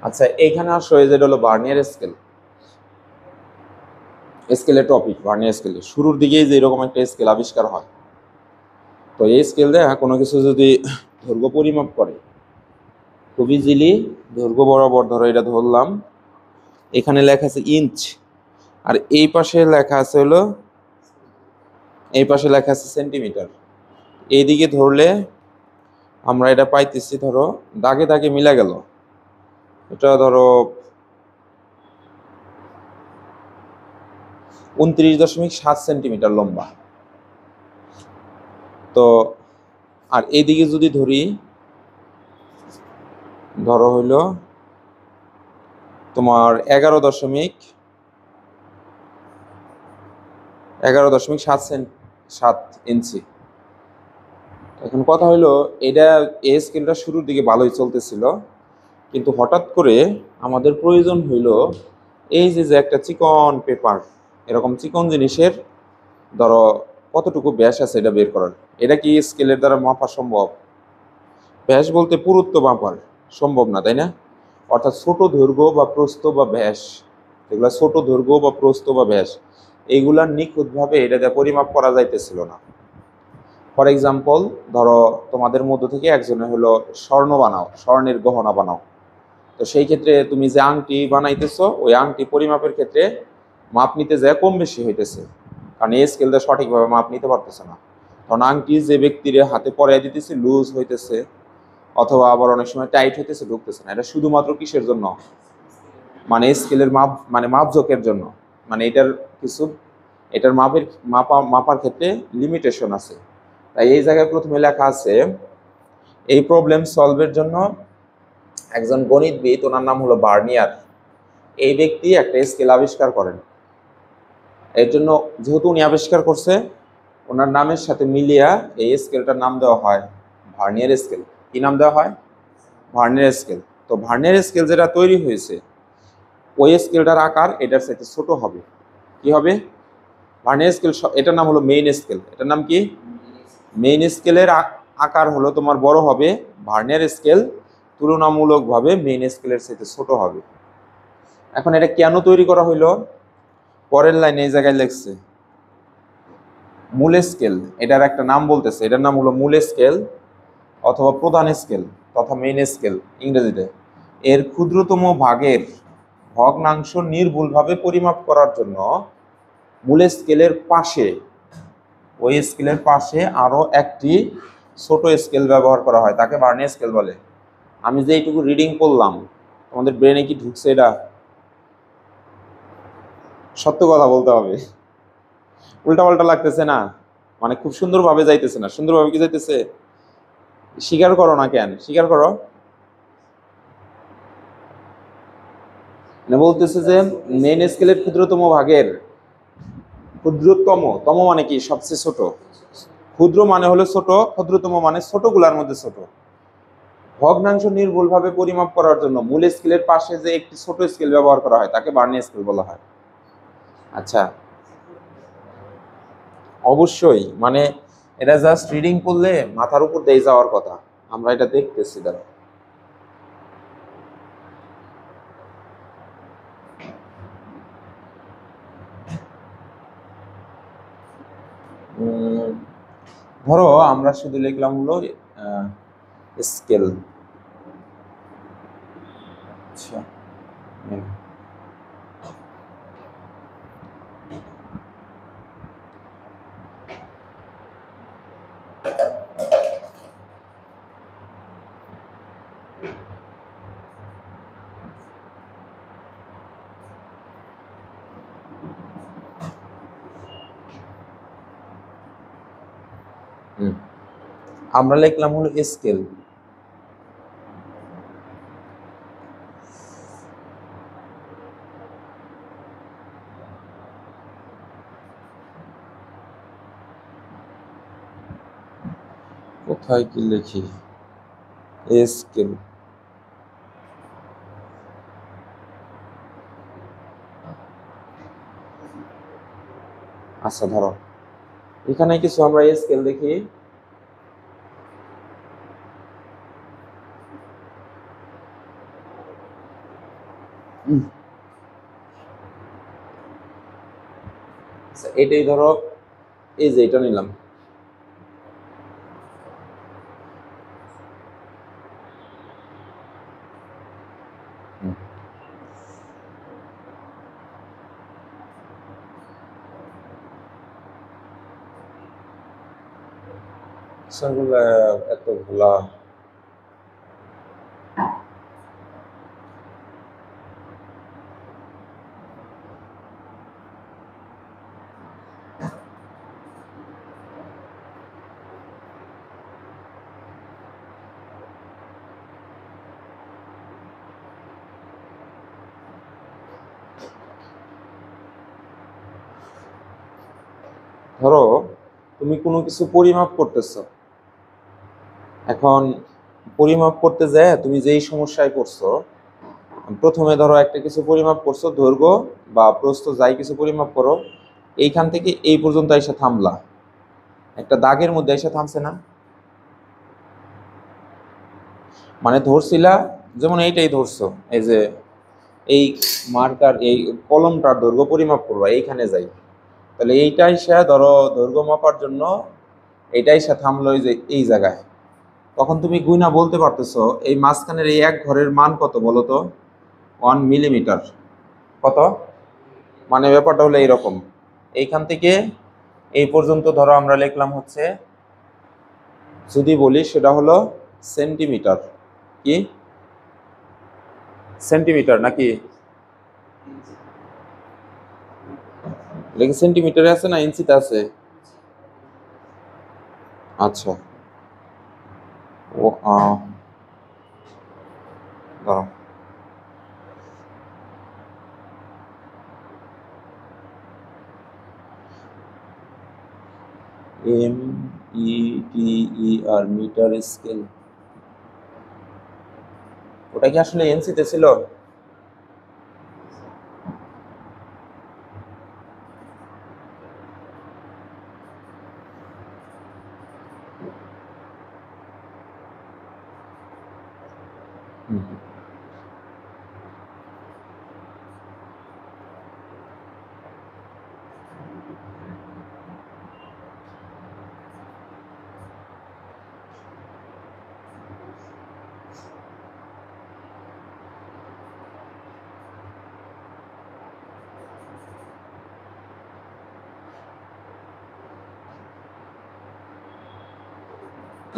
আচ্ছা, এইখানে আসো, এই যেটা হলো ভার্নিয়ার স্কেল, স্কেলের টপিক। ভার্নিয়ার স্কেলে শুরুর দিকেই যে এরকম একটা স্কেল আবিষ্কার হয়। তো এই স্কেল দিয়ে কোনো কিছু যদি দৈর্ঘ্য পরিমাপ করে, খুব ইজিলি দৈর্ঘ্য বরাবর ধরো এটা ধরলাম, এখানে লেখা আছে ইঞ্চ, আর এই পাশে লেখা আছে হলো, এই পাশে লেখা আছে সেন্টিমিটার। এইদিকে ধরলে আমরা এটা পাইতেছি, ধরো দাগে দাগে মিলা গেল, এটা ধরো 29.7 সেন্টিমিটার লম্বা। তো আর এইদিকে যদি ধরি, ধরো হইলো তোমার 11.7 ইঞ্চি। এখন কথা হইলো, এটা এই স্কেলটা শুরুর দিকে ভালোই চলতেছিল, কিন্তু হঠাৎ করে আমাদের প্রয়োজন হইলো এই যে যে একটা চিকন পেপার, এরকম চিকন জিনিসের ধরো কতটুকু ব্যাস আছে এটা বের করার। এটা কি স্কেলের দ্বারা মাপা সম্ভব? ব্যাস বলতে পুরুত্ব মাপার সম্ভব না, তাই না? অর্থাৎ ছোট দৈর্ঘ্য বা প্রস্থ বা ব্যাস, এগুলা ছোট দৈর্ঘ্য বা প্রস্থ বা ব্যাস, এইগুলা নিখুঁতভাবে এটা দিয়ে পরিমাপ করা যাইতেছিল না। ফর এক্সাম্পল, ধরো তোমাদের মধ্য থেকে একজনে হলো স্বর্ণ বানাও, স্বর্ণের গহনা বানাও। তো সেই ক্ষেত্রে তুমি যে আংটি বানাইতেছো, ওই আংটি পরিমাপের ক্ষেত্রে মাপ নিতে যায় কম বেশি হইতেছে, কারণ এই স্কেলটা সঠিকভাবে মাপ নিতে পারতেছে না। কারণ আংটি যে ব্যক্তির হাতে পরাই দিতেছে লুজ হইতেছে, অথবা আবার অনেক সময় টাইট হইতেছে, ঢুকতেছে না। এটা শুধুমাত্র কিসের জন্য? মানে স্কেলের মাপ, মানে মাপঝোঁকের জন্য। মানে এটার কিছু, এটার মাপার ক্ষেত্রে লিমিটেশন আছে। তাই এই জায়গায় প্রথমে লেখা আছে, এই প্রবলেম সলভের জন্য একজন গণিতবিদ, ওনার নাম হলো ভার্নিয়ার, এই ব্যক্তি একটা স্কেল আবিষ্কার করেন। এর জন্য যেহেতু উনি আবিষ্কার করছে, ওনার নামের সাথে মিলিয়া এই স্কেলটার নাম দেওয়া হয় ভার্নিয়ার স্কেল। কি নাম দেওয়া হয়? Vernier scale. তো ভার্নিয়ার স্কেল যেটা তৈরি হয়েছে, ওই স্কেলটার আকার এটার সাথে ছোট হবে। কি হবে? ভার্নিয়ার স্কেল, এটার নাম হলো মেইন স্কেল। এটার নাম কি? মেইন স্কেলের আকার হলো তোমার বড় হবে, ভার্নিয়ার স্কেল তুলনামূলকভাবে মেইন স্কেলের সাথে ছোট হবে। এখন এটা কেন তৈরি করা হইলো? পরের লাইনে এই জায়গায় লেখছে মূল স্কেল, এটার একটা নাম বলতেছে, এটার নাম হলো মূল স্কেল অথবা প্রধান স্কেল তথা মেইন স্কেল ইংরেজিতে। এর ক্ষুদ্রতম ভাগের ভগ্নাংশ নির্ভুলভাবে পরিমাপ করার জন্য মূল স্কেলের পাশে, ওই স্কেলের পাশে আরো একটি ছোট স্কেল ব্যবহার করা হয়, তাকে ভার্নিয়ার স্কেল বলে। আমি যে এইটুকু রিডিং করলাম, তোমাদের ব্রেনে কি ঢুকছে? এটা সত্য কথা বলতে হবে, উল্টাপাল্টা লাগতেছে না? মানে খুব সুন্দরভাবে যাইতেছে না? সুন্দরভাবে কি যাইতেছে? স্বীকার করো না কেন? স্বীকার করো। মানে বলতেছে যে মেইন স্কেলের ক্ষুদ্রতম ভাগের, ক্ষুদ্রতম, তম মানে কি? সবচেয়ে ছোট। ক্ষুদ্র মানে হলো ছোট, ক্ষুদ্রতম মানে ছোটগুলার মধ্যে ছোট। ভগ্নাংশ নির্ভুলভাবে পরিমাপ করার জন্য মূল স্কেলের পাশে যে একটি ছোট স্কেল ব্যবহার করা হয়, তাকে ভার্নিয়ার স্কেল বলা হয়। আচ্ছা, অবশ্যই মানে এটা জাস্ট রিডিং করলে মাথার উপর দিয়ে যাওয়ার কথা, আমরা এটা দেখতেছি। দাঁড়া, ধরো আমরা শুধু লিখলাম হলো স্কেল। আচ্ছা, আমরা লিখলাম হলো স্কেল। কোথায় কি লিখি? স্কেল। আচ্ছা ধরো এখানে কিছু আমরা স্কেল দেখি। এটাই ধরো, এই যে এটা নিলাম, সেগুলো এত ভোলা। ধরো তুমি কোনো কিছু পরিমাপ করতেছো, এখন পরিমাপ করতে যায় তুমি যেই সমস্যায় পড়ছো, প্রথমে ধরো একটা কিছু পরিমাপ করছো, দৈর্ঘ্য বা প্রস্থ যাই কিছু পরিমাপ করো, এইখান থেকে এই পর্যন্ত এসে থামলা, একটা দাগের মধ্যে এসে থামছে না? মানে ধরছিলা, যেমন এইটাই ধরছো, এই যে এই মার্কার এই কলমটার দৈর্ঘ্য পরিমাপ করবা, এইখানে যাই, তাহলে এইটাই সে ধরো দৈর্ঘ্য মাপার জন্য এইটাই সে থামলো এই যে এই জায়গায়। তখন তুমি গুইনা বলতে পারতেছো এই মাঝখানের এই এক ঘরের মান কত বলো তো? 1 মিলিমিটার। কত? মানে ব্যাপারটা হলো এইরকম, এইখান থেকে এই পর্যন্ত ধরো আমরা লিখলাম হচ্ছে, যদি বলি সেটা হলো সেন্টিমিটার। কি সেন্টিমিটার নাকি? লেখে সেন্টিমিটারে আছে না ইঞ্চিতে আছে? আচ্ছা, ও দাঁড়াও। METER, মিটার স্কেল, ওটা কি আসলে এনসিতে ছিল?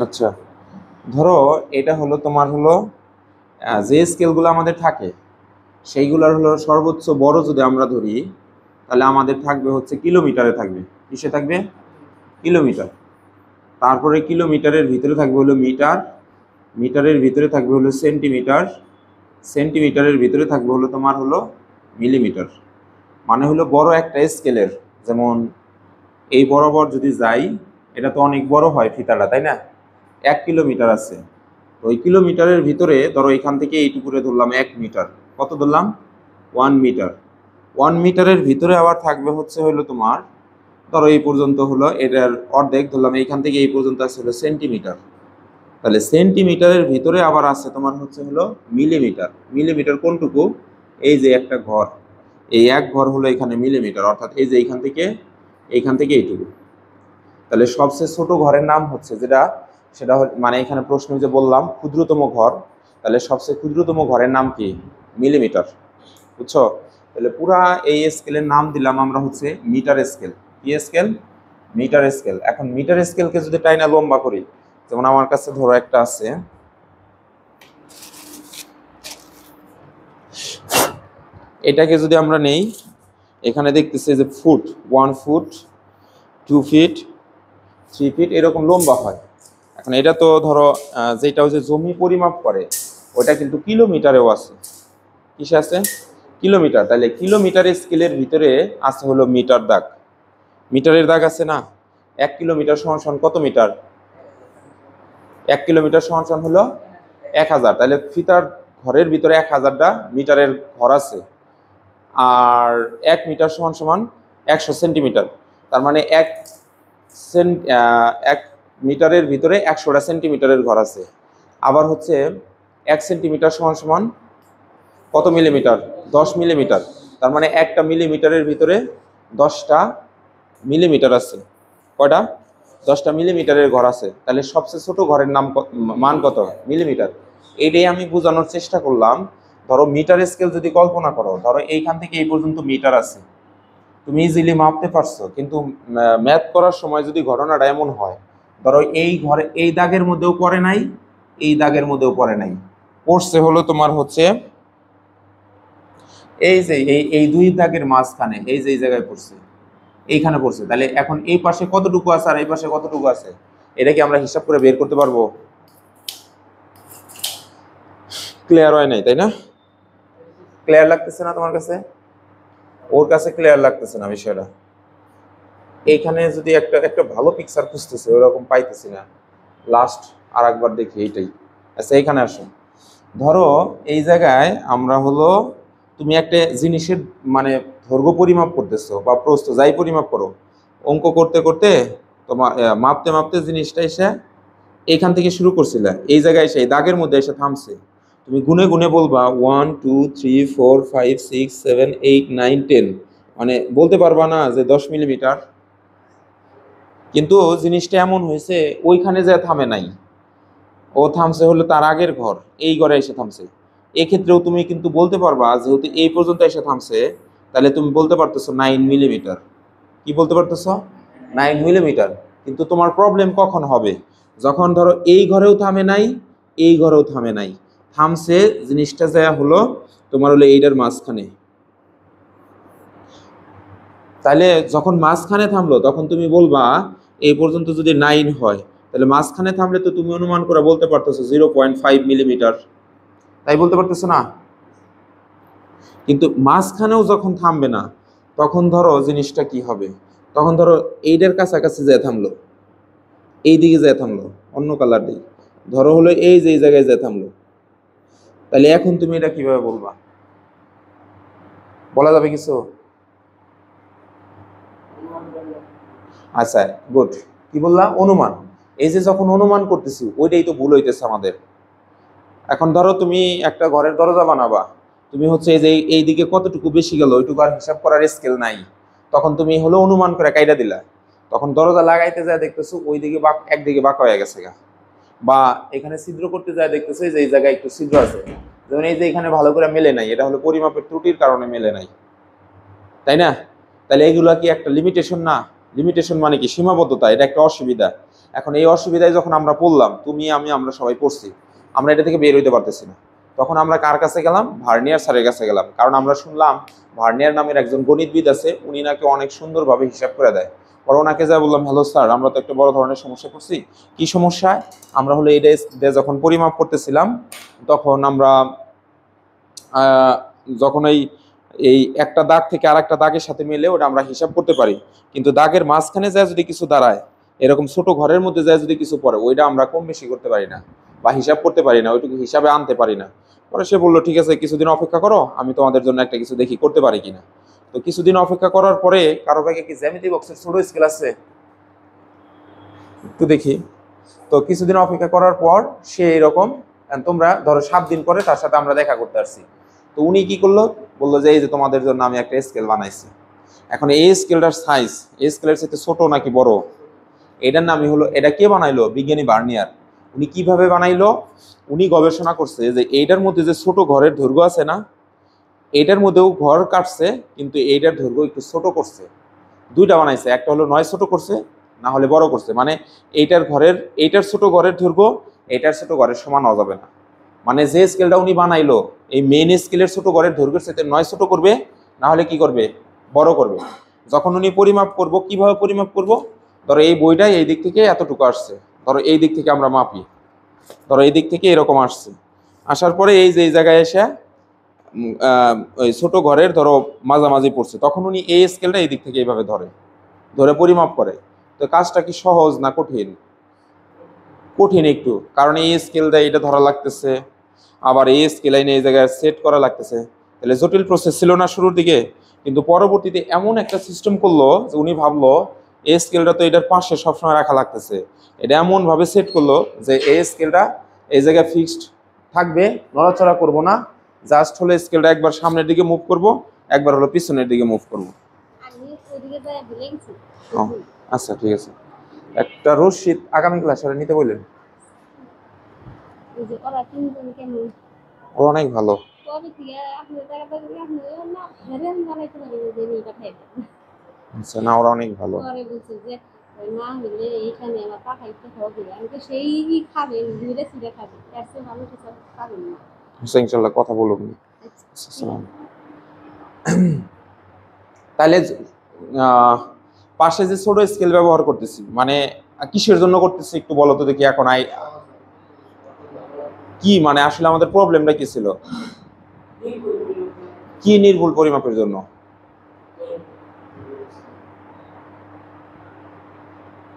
আচ্ছা, ধরো এটা হলো তোমার হলো যে স্কেলগুলো আমাদের থাকে সেইগুলোর হলো সর্বোচ্চ বড় যদি আমরা ধরি, তাহলে আমাদের থাকবে হচ্ছে কিলোমিটারে থাকবে। কিসে থাকবে? কিলোমিটার। তারপরে কিলোমিটারের ভিতরে থাকবে হলো মিটার, মিটারের ভিতরে থাকবে হলো সেন্টিমিটার, সেন্টিমিটারের ভিতরে থাকবে হলো তোমার হলো মিলিমিটার। মানে হলো বড় একটা স্কেলের, যেমন এই বরাবর যদি যাই, এটা তো অনেক বড় হয় ফিতাটা, তাই না? 1 কিলোমিটার আছে, তো ওই কিলোমিটারের ভিতরে ধরো এখান থেকে এইটুকুরে ধরলাম 1 মিটার। কত ধরলাম? 1 মিটার। 1 মিটারের ভিতরে আবার থাকবে হচ্ছে হলো তোমার, ধরো এই পর্যন্ত হলো এটার অর্ধেক ধরলাম, এইখান থেকে এই পর্যন্ত আছে হলো সেন্টিমিটার। তাহলে সেন্টিমিটারের ভিতরে আবার আছে তোমার হচ্ছে হলো মিলিমিটার। মিলিমিটার কোনটুকু? এই যে একটা ঘর, এই এক ঘর হলো এখানে মিলিমিটার, অর্থাৎ এই যে এইখান থেকে এইটুকু। তাহলে সবচেয়ে ছোট ঘরের নাম হচ্ছে যেটা, সেটা মানে এখানে প্রশ্ন যে বললাম ক্ষুদ্রতম ঘর, তাহলে সবচেয়ে ক্ষুদ্রতম ঘরের নাম কি? মিলিমিটার। বুঝছো? তাহলে পুরা এই স্কেলের নাম দিলাম আমরা হচ্ছে মিটার স্কেল। কি স্কেল? Meter scale. এখন মিটার স্কেলকে যদি টাইনা লম্বা করি, যেমন আমার কাছে ধরো একটা আছে, এটাকে যদি আমরা নেই, এখানে দেখতেছি যে ফুট, 1 ফুট, 2 ফিট, 3 ফিট এরকম লম্বা হয়। এখন এটা তো ধরো যেটা হচ্ছে জমি পরিমাপ করে, ওটা কিন্তু কিলোমিটারেও আছে। কিসে আছে? কিলোমিটার। তাহলে কিলোমিটারের স্কেলের ভিতরে আছে হলো মিটার দাগ, মিটারের দাগ আছে না? 1 কিলোমিটার সমান সমান কত মিটার? 1 কিলোমিটার সমান সমান হলো 1000। তাহলে ফিতার ঘরের ভিতরে 1000টা মিটারের ঘর আছে। আর 1 মিটার সমান সমান 100 সেন্টিমিটার। তার মানে 1 মিটারের ভিতরে 100টা সেন্টিমিটারের ঘর আছে। আবার হচ্ছে 1 সেন্টিমিটার সমান সমান কত মিলিমিটার? 10 মিলিমিটার। তার মানে একটা মিলিমিটারের ভিতরে 10টা মিলিমিটার আছে। কয়টা? 10টা মিলিমিটারের ঘর আছে। তাহলে সবচেয়ে ছোট ঘরের মান কত? মিলিমিটার। এটাই আমি বোঝানোর চেষ্টা করলাম। ধরো মিটার স্কেল যদি কল্পনা করো, ধরো এইখান থেকে এই পর্যন্ত মিটার আছে, তুমি ইজিলি মাপতে পারছো, কিন্তু ম্যাথ করার সময় যদি ঘটনাটা এমন হয়, ধরো এই ঘরে এই দাগের মধ্যেও পড়ে নাই, এই দাগের মধ্যেও পড়ে নাই, পড়ছে হলো তোমার হচ্ছে এই যে এই দুই দাগের মাঝখানে, এই যে এই জায়গায় পড়ছে, এইখানে পড়ছে। তাহলে এখন এই পাশে কতটুকু আছে আর এই পাশে কতটুকু আছে, এটা কি আমরা হিসাব করে বের করতে পারবো? ক্লিয়ার হয় নাই, তাই না? ক্লিয়ার লাগতেছে না তোমার কাছে? ওর কাছে ক্লিয়ার লাগতেছে না বিষয়টা। এইখানে যদি একটা ভালো পিকচার খুঁজতেছে, ওরকম পাইতেছি না। লাস্ট আর একবার দেখি এইটাই। আচ্ছা এইখানে আসো। ধরো এই জায়গায় আমরা হলো, তুমি একটা জিনিসের মানে দৈর্ঘ্য পরিমাপ করতেছো বা প্রস্থ যাই পরিমাপ করো, অঙ্ক করতে করতে তোমার মাপতে মাপতে জিনিসটা এসে এইখান থেকে শুরু করছিলে, এই জায়গায় এসে এই দাগের মধ্যে এসে থামছে। তুমি গুনে গুনে বলবা 1 2 3 4 5 6 7 8 9 10, মানে বলতে পারবা না যে 10 মিলিমিটার। কিন্তু জিনিসটা এমন হয়েছে ওইখানে যে থামে নাই, ও থামছে হলো তার আগের ঘর, এই ঘরে এসে থামছে। এক্ষেত্রেও তুমি কিন্তু বলতে পারবা, যেহেতু এই পর্যন্ত এসে থামছে, তাহলে তুমি বলতে পারতেছো 9 মিলিমিটার। কি বলতে পারতেছো? 9 মিলিমিটার। কিন্তু তোমার প্রবলেম কখন হবে? যখন ধরো এই ঘরেও থামে নাই, এই ঘরেও থামে নাই, থামছে জিনিসটা যা হলো তোমার হলো এইটার মাঝখানে। তাহলে যখন মাঝখানে থামলো তখন তুমি বলবা এই পর্যন্ত যদি 9 হয়, তাহলে মাঝখানে থামলে তো তুমি অনুমান করে বলতে পারতেছো 0.5 মিলিমিটার, তাই বলতে পারতেছো না? কিন্তু মাঝখানেও যখন থামবে না, তখন ধরো জিনিসটা কি হবে? তখন ধরো এইটার কাছাকাছি যায় থামলো, এই দিকে যায় থামলো, অন্য কালার দিই, ধরো হলো এই যে এই জায়গায় যায় থামলো, তাহলে এখন তুমি এটা কিভাবে বলবা? বলা যাবে কিছু? আচ্ছা গুড। কি বললাম? অনুমান। এই যে যখন অনুমান করতেছি ওইটাই তো ভুল হইতেছে আমাদের। এখন ধরো তুমি একটা ঘরের দরজা বানাবা, তুমি হচ্ছে এই যে এই দিকে কতটুকু বেশি গেল ওইটুকু আর হিসাব করার স্কেল নাই, তখন তুমি হলো অনুমান করে কাইটা দিলা, তখন দরজা লাগাইতে যায় দেখতেছো ওই দিকে একদিকে বাঁকা হয়ে গেছে গা, বা এখানে ছিদ্র করতে যায় দেখতেছো যে এই জায়গায় একটু ছিদ্র আছে, যেমন এই যে এখানে ভালো করে মেলে নাই, এটা হলো পরিমাপের ত্রুটির কারণে মেলে নাই, তাই না? তাহলে এগুলো কি একটা লিমিটেশন না? লিমিটেশন মানে কি? সীমাবদ্ধতা, এটা একটা অসুবিধা। এখন এই অসুবিধায় যখন আমরা পড়লাম, তুমি আমি আমরা সবাই পড়ছি, আমরা এটা থেকে বের হইতে পারতেছি না, তখন আমরা কার কাছে গেলাম? ভার্নিয়ার স্যারের কাছে গেলাম। কারণ আমরা শুনলাম ভার্নিয়ার নামের একজন গণিতবিদ আছে, উনি নাকি অনেক সুন্দরভাবে হিসাব করে দেয়। পর ওনাকে যা বললাম, হ্যালো স্যার, আমরা তো একটা বড় ধরনের সমস্যা করছি। কি সমস্যা? আমরা হলো এটা যখন পরিমাপ করতেছিলাম, তখন আমরা যখন এই একটা দাগ থেকে আর একটা দাগের সাথে মিলে ওটা আমরা হিসাব করতে পারি, কিন্তু দাগের মাঝখানে যায় যদি কিছু দাঁড়ায়, এরকম ছোট ঘরের মধ্যে যায় যদি কিছু পড়ে, ওইটা আমরা কম বেশি করতে পারি না বা হিসাব করতে পারি না, ওইটুকু হিসাবে আনতে পারি না। পরে সে বললো ঠিক আছে কিছুদিন অপেক্ষা করো, আমি তোমাদের জন্য একটা কিছু দেখি করতে পারি কিনা। তো কিছুদিন অপেক্ষা করার পরে, কারো ভাগে কি জ্যামিতি বক্সের ছোট স্কেল আছে? একটু দেখি। তো কিছুদিন অপেক্ষা করার পর সে এরকম, তোমরা ধরো 7 দিন পরে তার সাথে আমরা দেখা করতে আসছি। তো উনি কি করলো? বললো যে এই যে তোমাদের জন্য আমি একটা স্কেল বানাইছি। এখন এই স্কেলটার সাইজ এই স্কেলের সাথে ছোট নাকি বড়, এটার নামই হলো, এটা কে বানাইলো? বিজ্ঞানী ভার্নিয়ার। উনি কিভাবে বানাইলো? উনি গবেষণা করছে যে এইটার মধ্যে যে ছোট ঘরের দৈর্ঘ্য আছে না, এইটার মধ্যেও ঘর কাটছে, কিন্তু এইটার দৈর্ঘ্য একটু ছোট করছে। দুইটা বানাইছে, একটা হলো 9 ছোট করছে, না হলে বড় করছে, মানে এইটার ছোট ঘরের দৈর্ঘ্য এইটার ছোট ঘরের সমান হওয়া যাবে না। মানে যে স্কেলটা উনি বানাইলো, এই মেইন স্কেলের ছোট ঘরের দৈর্ঘ্যের সাথে 9 ছোট করবে, না হলে কি করবে? বড় করবে। যখন উনি পরিমাপ করব, কিভাবে পরিমাপ করব? ধরো এই বইটাই এই দিক থেকে এতটুকু আসছে, ধরো এই দিক থেকে আমরা মাপি, ধরো এই দিক থেকে এরকম আসছে, আসার পরে এই যে এই জায়গায় এসে ওই ছোট ঘরের ধরো মাঝামাঝি পড়ছে, তখন উনি এই স্কেলটা এই দিক থেকে এইভাবে ধরে ধরে পরিমাপ করে। তো কাজটা কি সহজ না কঠিন? কঠিন একটু, কারণ এই স্কেল দেয় এটা ধরা লাগতেছে, আবার এই স্কেল আইনে এই জায়গায় সেট করা লাগতেছে, তাহলে জটিল প্রসেস ছিল না শুরুর দিকে। কিন্তু পরবর্তীতে এমন একটা সিস্টেম করলো যে উনি ভাবলো এই স্কেলটা তো এটার পাশে সবসময় রাখা লাগতেছে, এটা এমন ভাবে সেট করলো যে এই স্কেলটা এই জায়গায় ফিক্সড থাকবে, নড়াচড়া করবো না, জাস্ট হলো স্কেলটা একবার সামনের দিকে মুভ করব, একবার হলো পিছনের দিকে মুভ করব। ও আচ্ছা ঠিক আছে। একটা রশিদ আগামী ক্লাসে নিতে বললেন। ও অনেক ভালো। আচ্ছা না, ওরা অনেক ভালো। ইনশাল্লাহ কথা বলুন। তাহলে পাশে যে ছোট স্কেল ব্যবহার করতেছি, মানে কিসের জন্য করতেছি একটু বলো তো দেখি। এখন কি মানে আসলে আমাদের প্রবলেমটা কি ছিল? কি নির্ভুল পরিমাপের জন্য?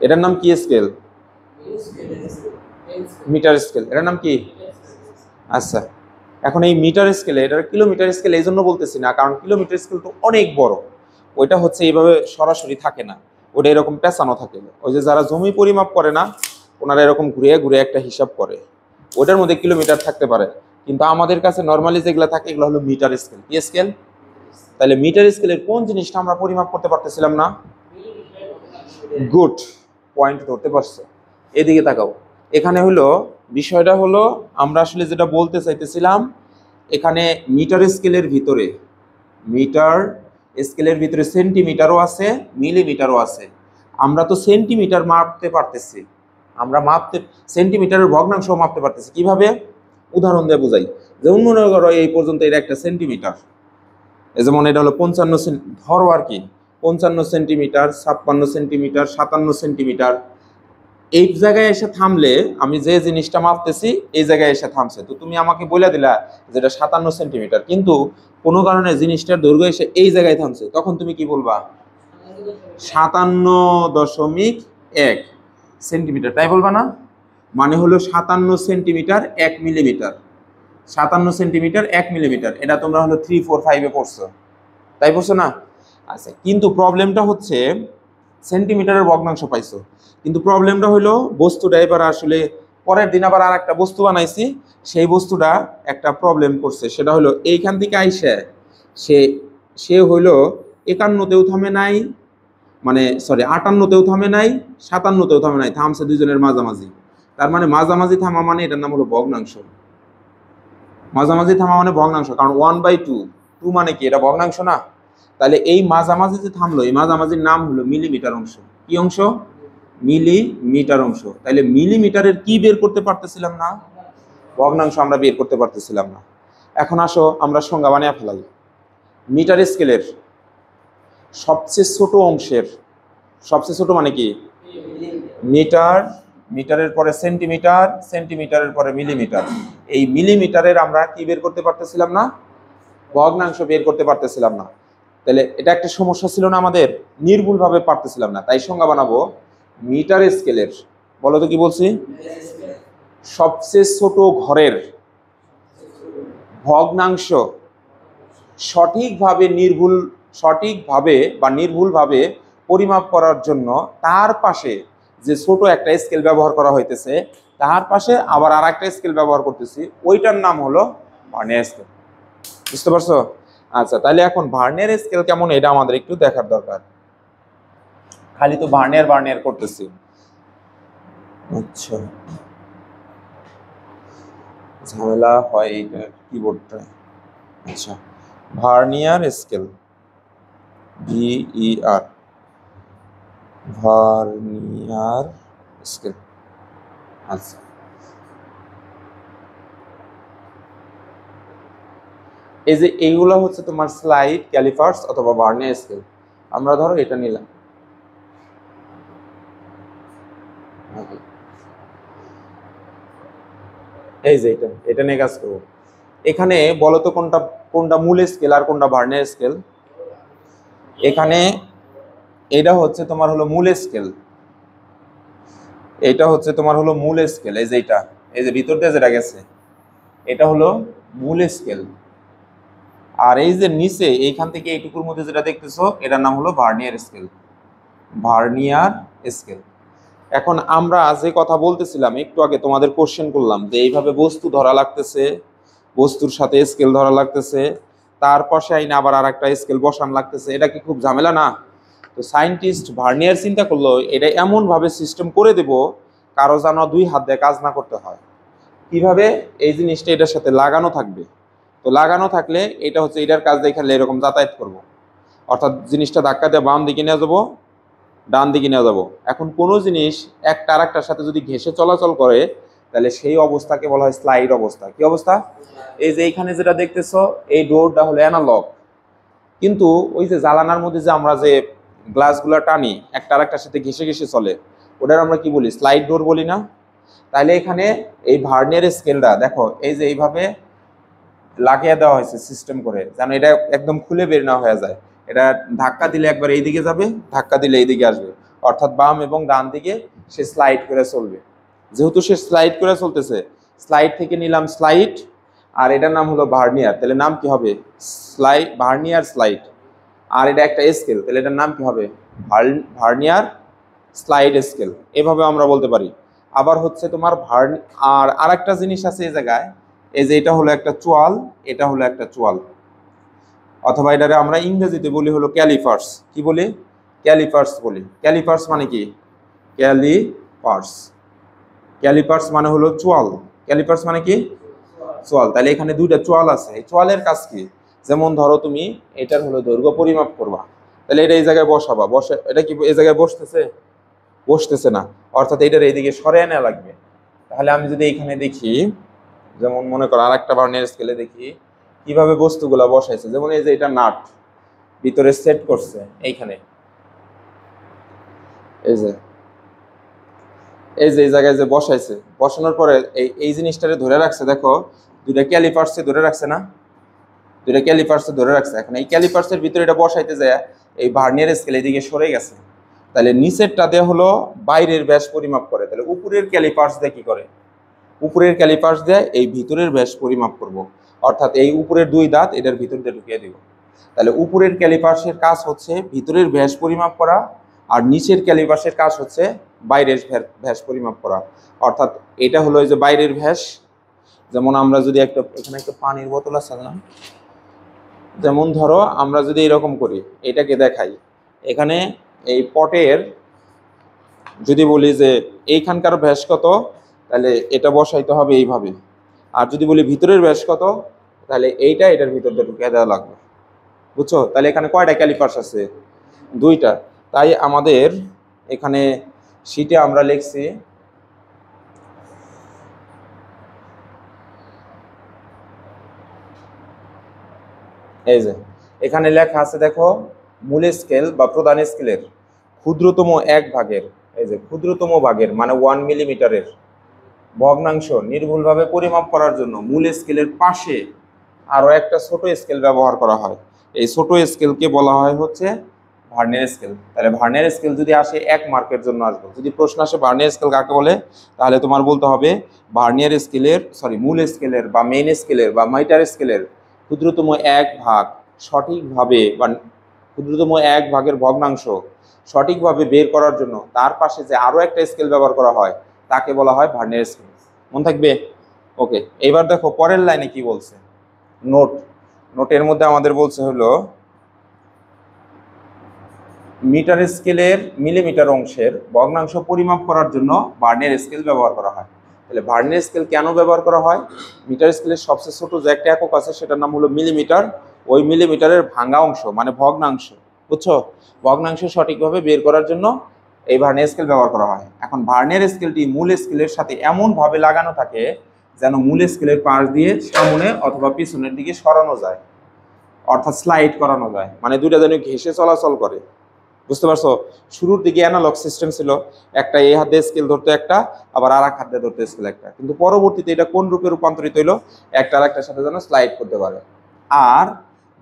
এটার নাম কি স্কেল? Meter scale. এটার নাম কি? আচ্ছা, এখন এই মিটার স্কেলে, এটা কিলোমিটার স্কেল এই জন্য বলতেছি না, কারণ কিলোমিটার স্কেল তো অনেক বড়। ওইটা হচ্ছে এইভাবে সরাসরি থাকে না, ওটা এরকম পেঁচানো থাকে। ওই যে যারা জমি পরিমাপ করে না, ওনারা এরকম ঘুরে ঘুরে একটা হিসাব করে, ওটার মধ্যে কিলোমিটার থাকতে পারে। কিন্তু আমাদের কাছে নর্মালি যেগুলো থাকে এগুলো হলো মিটার স্কেল। কি স্কেল? তাহলে মিটার স্কেলের কোন জিনিসটা আমরা পরিমাপ করতে পারতেছিলাম না? গুড পয়েন্ট ধরতে পারছো। এদিকে তাকাও। এখানে হলো বিষয়টা হলো, আমরা আসলে যেটা বলতে চাইতেছিলাম, এখানে মিটার স্কেলের ভিতরে সেন্টিমিটারও আছে, মিলিমিটারও আছে। আমরা তো সেন্টিমিটার মাপতে পারতেছি, আমরা সেন্টিমিটারের ভগ্নাংশ মাপতে পারতেছি। কিভাবে? উদাহরণ দিয়ে বোঝাই। যেমন মনে করো এই পর্যন্ত এটা একটা সেন্টিমিটার, যেমন এটা হলো 55 ধরো আর কি, 55 সেন্টিমিটার, 56 সেন্টিমিটার, 57 সেন্টিমিটার। এই জায়গায় এসে থামলে, আমি যে জিনিসটা মাপতেছি এই জায়গায় এসে থামছে, তো তুমি আমাকে বলে দিলা যেটা 57 সেন্টিমিটার, কিন্তু কোনো কারণে জিনিসটার দৈর্ঘ্য এসে এই জায়গায় থামছে, তখন তুমি কি বলবা? 57.1 সেন্টিমিটার, তাই বলবা না? মানে হলো 57 সেন্টিমিটার 1 মিলিমিটার। 57 সেন্টিমিটার 1 মিলিমিটার, এটা তোমরা হলো 3, 4, 5 এ পড়ছো, তাই পড়ছো না? আচ্ছা, কিন্তু প্রবলেমটা হচ্ছে সেন্টিমিটারের ভগ্নাংশ পাইছো, কিন্তু প্রবলেমটা হলো বস্তুটা এবার আসলে পরের দিন আবার আর একটা বস্তু বানাইছি, সেই বস্তুটা একটা প্রবলেম করছে। সেটা হলো এইখান থেকে আইসে সে সে হইলো 51তেও থামে নাই, মানে সরি 58তেও থামে নাই, 57তেও থামে নাই, থামছে দুইজনের মাঝামাঝি। তার মানে মাঝামাঝি থামা মানে এটার নাম হলো ভগ্নাংশ। মাঝামাঝি থামা মানে ভগ্নাংশ, কারণ 1/2, 2 মানে কি? এটা ভগ্নাংশ না? তাহলে এই মাঝামাঝি যে থামলো, এই মাঝামাঝির নাম হলো মিলিমিটার অংশ। কি অংশ? মিলিমিটার অংশ। তাহলে মিলিমিটারের কি বের করতে পারতেছিলাম না? ভগ্নাংশ আমরা বের করতে পারতেছিলাম না। এখন আসো আমরা সংজ্ঞা বানিয়ে ফেলাই। মিটার স্কেলের সবচেয়ে ছোট অংশের, সবচেয়ে ছোট মানে কি? মিটার, মিটারের পরে সেন্টিমিটার, সেন্টিমিটারের পরে মিলিমিটার। এই মিলিমিটারের আমরা কি বের করতে পারতেছিলাম না? ভগ্নাংশ বের করতে পারতেছিলাম না। তাহলে এটা একটা সমস্যা ছিল না আমাদের, নির্ভুলভাবে পারতেছিলাম না। তাই সংজ্ঞা বানাবো মিটার স্কেলের, বলো তো কি বলছি? সবচেয়ে ছোট ঘরের ভগ্নাংশ সঠিকভাবে নির্ভুলভাবে পরিমাপ করার জন্য তার পাশে যে ছোট একটা স্কেল ব্যবহার করা হইতেছে, তার পাশে আবার আর একটা স্কেল ব্যবহার করতেছি, ওইটার নাম হলো ভার্নিয়ার স্কেল। বুঝতে পারছো? আচ্ছা, তাহলে এখন ভার্নিয়ার স্কেল কেমন এটা আমাদের একটু দেখার দরকার। খালি তো ভার্নিয়ার করতেছি। আচ্ছা, ঝামেলা হয় এইটা কিবোর্ডটা। আচ্ছা, vernier scale, VER, vernier scale. আচ্ছা, এই যে এইগুলো হচ্ছে তোমার স্লাইড, ক্যালিপার্স অথবা ভার্নিয়ার স্কেল। আমরা ধরো এটা নিলাম, এই যে এটা নিয়ে কাজ করবো। এখানে বলো তো কোনটা মূল স্কেল আর কোনটা ভার্নিয়ার স্কেল? এখানে এটা হচ্ছে তোমার হলো মূল স্কেল, এটা হচ্ছে তোমার হলো মূল স্কেল। এই যে এটা, এই যে ভিতর দিয়ে যেটা গেছে, এটা হলো মূল স্কেল। আর এই যে নিচে এইখান থেকে এইটুকুর মধ্যে যেটা দেখতেছো, এটার নাম হলো ভার্নিয়ার স্কেল। Vernier scale. এখন আমরা যে কথা বলতেছিলাম একটু আগে, তোমাদের কোশ্চেন করলাম যে এইভাবে বস্তু ধরা লাগতেছে, বস্তুর সাথে স্কেল ধরা লাগতেছে, তার পাশে আইনে আবার আর একটা স্কেল বসান লাগতেছে, এটা কি খুব ঝামেলা না? তো সায়েন্টিস্ট ভার্নিয়ার চিন্তা করলো এটা এমনভাবে সিস্টেম করে দেব কারো যেন দুই হাত দিয়ে কাজ না করতে হয়। কিভাবে? এই জিনিসটা এটার সাথে লাগানো থাকবে, তো লাগানো থাকলে এটা হচ্ছে এটার কাজ দেখালে এরকম যাতায়াত করব, অর্থাৎ জিনিসটা ধাক্কা দিয়ে বাম দিকে নিয়ে যাবো, ডান দিকে নিয়ে যাবো। এখন কোনো জিনিস একটা আর একটার সাথে যদি ঘেঁষে চলাচল করে তাহলে সেই অবস্থাকে বলা হয় স্লাইড অবস্থা। কি অবস্থা? এই যে এইখানে যেটা দেখতেছো এই ডোরটা হলো অ্যানালগ, কিন্তু ওই যে জ্বালানার মধ্যে যে আমরা যে গ্লাসগুলো টানি একটা আর একটার সাথে ঘেঁষে ঘেঁষে চলে, ওটার আমরা কি বলি? স্লাইড ডোর বলি না? তাহলে এখানে এই ভার্নিয়ার স্কেলটা দেখো এই যে এইভাবে লাগিয়ে দেওয়া হয়েছে সিস্টেম করে, যেন এটা একদম খুলে বের না হয়ে যায়। এটা ধাক্কা দিলে একবার এইদিকে যাবে, ধাক্কা দিলে এইদিকে আসবে, অর্থাৎ বাম এবং ডান দিকে সে স্লাইড করে চলবে। যেহেতু সে স্লাইড করে চলতেছে, স্লাইড থেকে নিলাম স্লাইড, আর এটার নাম হলো ভার্নিয়ার, তাহলে নাম কি হবে? Vernier slide. আর এটা একটা স্কেল, তাহলে এটার নাম কি হবে? ভার্নিয়ার স্লাইড স্কেল, এভাবে আমরা বলতে পারি। আবার হচ্ছে তোমার আর আরেকটা জিনিস আছে এই জায়গায়, এই যে এটা হলো একটা চোয়াল, এটা হলো একটা চোয়াল, অথবা এটারে আমরা ইংরেজিতে বলি হলো ক্যালিপার্স। কি বলি? ক্যালিপার্স বলি। ক্যালিপার্স মানে কি? ক্যালিপার্স, ক্যালিপার্স মানে হলো চোয়াল। ক্যালিপার্স মানে কি? চোয়াল। তাহলে এখানে দুইটা চোয়াল আছে, এই চোয়ালের কাজ কি? যেমন ধরো তুমি এটার হলো দৈর্ঘ্য পরিমাপ করবা, তাহলে এটা এই জায়গায় বসাবা, বসে এটা কি এই জায়গায় বসতেছে? বসতেছে না, অর্থাৎ এটার এইদিকে সরে নেওয়া লাগবে। তাহলে আমি যদি এখানে দেখি, যেমন মনে করো আর একটা ভার্নিয়ার স্কেলে দেখি কিভাবে বস্তুগুলা বসাইছে, যেমন এই যে এটা নাট ভিতরে সেট করছে এইখানে, এই যে এই জায়গায় যে বসাইছে, বসানোর পরে এই জিনিসটারে ধরে রাখছে, দেখো দুইটা ক্যালিপার্সে ধরে রাখছে না? দুইটা ক্যালিপার্সে ধরে রাখছে। এখন এই ক্যালিপার্সের ভিতরে এটা বসাইতে যায় এই ভার্নিয়ার স্কেল এদিকে সরে গেছে, তাহলে নিচেরটা দিয়ে হলো বাইরের ব্যাস পরিমাপ করে, তাহলে উপরের ক্যালিপার্স দিয়ে কি করে? উপরের ক্যালিপার্স দিয়ে এই ভিতরের ব্যাস পরিমাপ করব, অর্থাৎ এই উপরের দুই দাঁত এটার ভিতর দিয়ে ঢুকিয়ে দিব। তাহলে উপরের ক্যালিপার্সের কাজ হচ্ছে ভিতরের ব্যাস পরিমাপ করা, আর নিচের ক্যালিপার্সের কাজ হচ্ছে বাইরের ব্যাস পরিমাপ করা, অর্থাৎ এটা হলো এই যে বাইরের ব্যাস। যেমন আমরা যদি একটা এখানে একটা পানির বোতল আছে না, যেমন ধরো আমরা যদি এরকম করি, এটাকে দেখাই, এখানে এই পটের যদি বলি যে এইখানকার ব্যাস কত, তাহলে এটা বসাইতে হবে এইভাবে। আর যদি বলি ভিতরের ব্যাস কত, তাহলে এইটা এটার ভিতর দিয়ে ঢুকিয়ে দেওয়া লাগবে। বুঝছো? তাহলে এখানে কয়টা ক্যালিপার্স আছে? দুইটা। তাই আমাদের এখানে শীটে আমরা লিখছি এই যে এখানে লেখা আছে, দেখো মূল স্কেল বা প্রধান স্কেলের ক্ষুদ্রতম এক ভাগের, এই যে ক্ষুদ্রতম ভাগের মানে 1 মিলিমিটারের ভগ্নাংশ নির্ভুলভাবে পরিমাপ করার জন্য মূল স্কেলের পাশে আরও একটা ছোট স্কেল ব্যবহার করা হয়। এই ছোট স্কেলকে বলা হয় হচ্ছে ভার্নিয়ার স্কেল। তাহলে ভার্নিয়ার স্কেল যদি আসে 1 মার্কের জন্য আসবে। যদি প্রশ্ন আসে ভার্নিয়ার স্কেল কাকে বলে, তাহলে তোমার বলতে হবে ভার্নিয়ার স্কেলের মূল স্কেলের বা মেইন স্কেলের বা মিটার স্কেলের ক্ষুদ্রতম এক ভাগ সঠিকভাবে বা ক্ষুদ্রতম এক ভাগের ভগ্নাংশ সঠিকভাবে বের করার জন্য তার পাশে যে আরও একটা স্কেল ব্যবহার করা হয় তাকে বলা হয় ভার্নিয়ার স্কেল। মনে থাকবে? ওকে, এইবার দেখো পরের লাইনে কি বলছে। নোটের মধ্যে আমাদের বলছে হলো মিটার স্কেলের মিলিমিটার অংশের ভগ্নাংশ পরিমাপ করার জন্য ভার্নিয়ার স্কেল ব্যবহার করা হয়। তাহলে ভার্নিয়ার স্কেল কেন ব্যবহার করা হয়? মিটার স্কেলের সবচেয়ে ছোট যে একটা একক আছে সেটার নাম হলো মিলিমিটার, ওই মিলিমিটারের ভাঙা অংশ মানে ভগ্নাংশ, বুঝছো? ভগ্নাংশ সঠিকভাবে বের করার জন্য এই ভার্নিয়ার স্কেল ব্যবহার করা হয়। এখন ভার্নিয়ার স্কেলটি মূল স্কেলের সাথে এমনভাবে লাগানো থাকে যেন মূল স্কেলের পাশ দিয়ে সামনে অথবা পিছনের দিকে সরানো যায়, অর্থাৎ স্লাইড করানো যায়, মানে দুইটা যেন ঘেঁষে চলাচল করে। বুঝতে পারছো? শুরুর দিকে অ্যানালগ সিস্টেম ছিল, একটা এই হাতে স্কেল ধরতো একটা, আবার আর এক হাতে ধরতো স্কেল একটা, কিন্তু পরবর্তীতে এটা কোন রূপে রূপান্তরিত হইলো? একটা আর একটার সাথে যেন স্লাইড করতে পারে। আর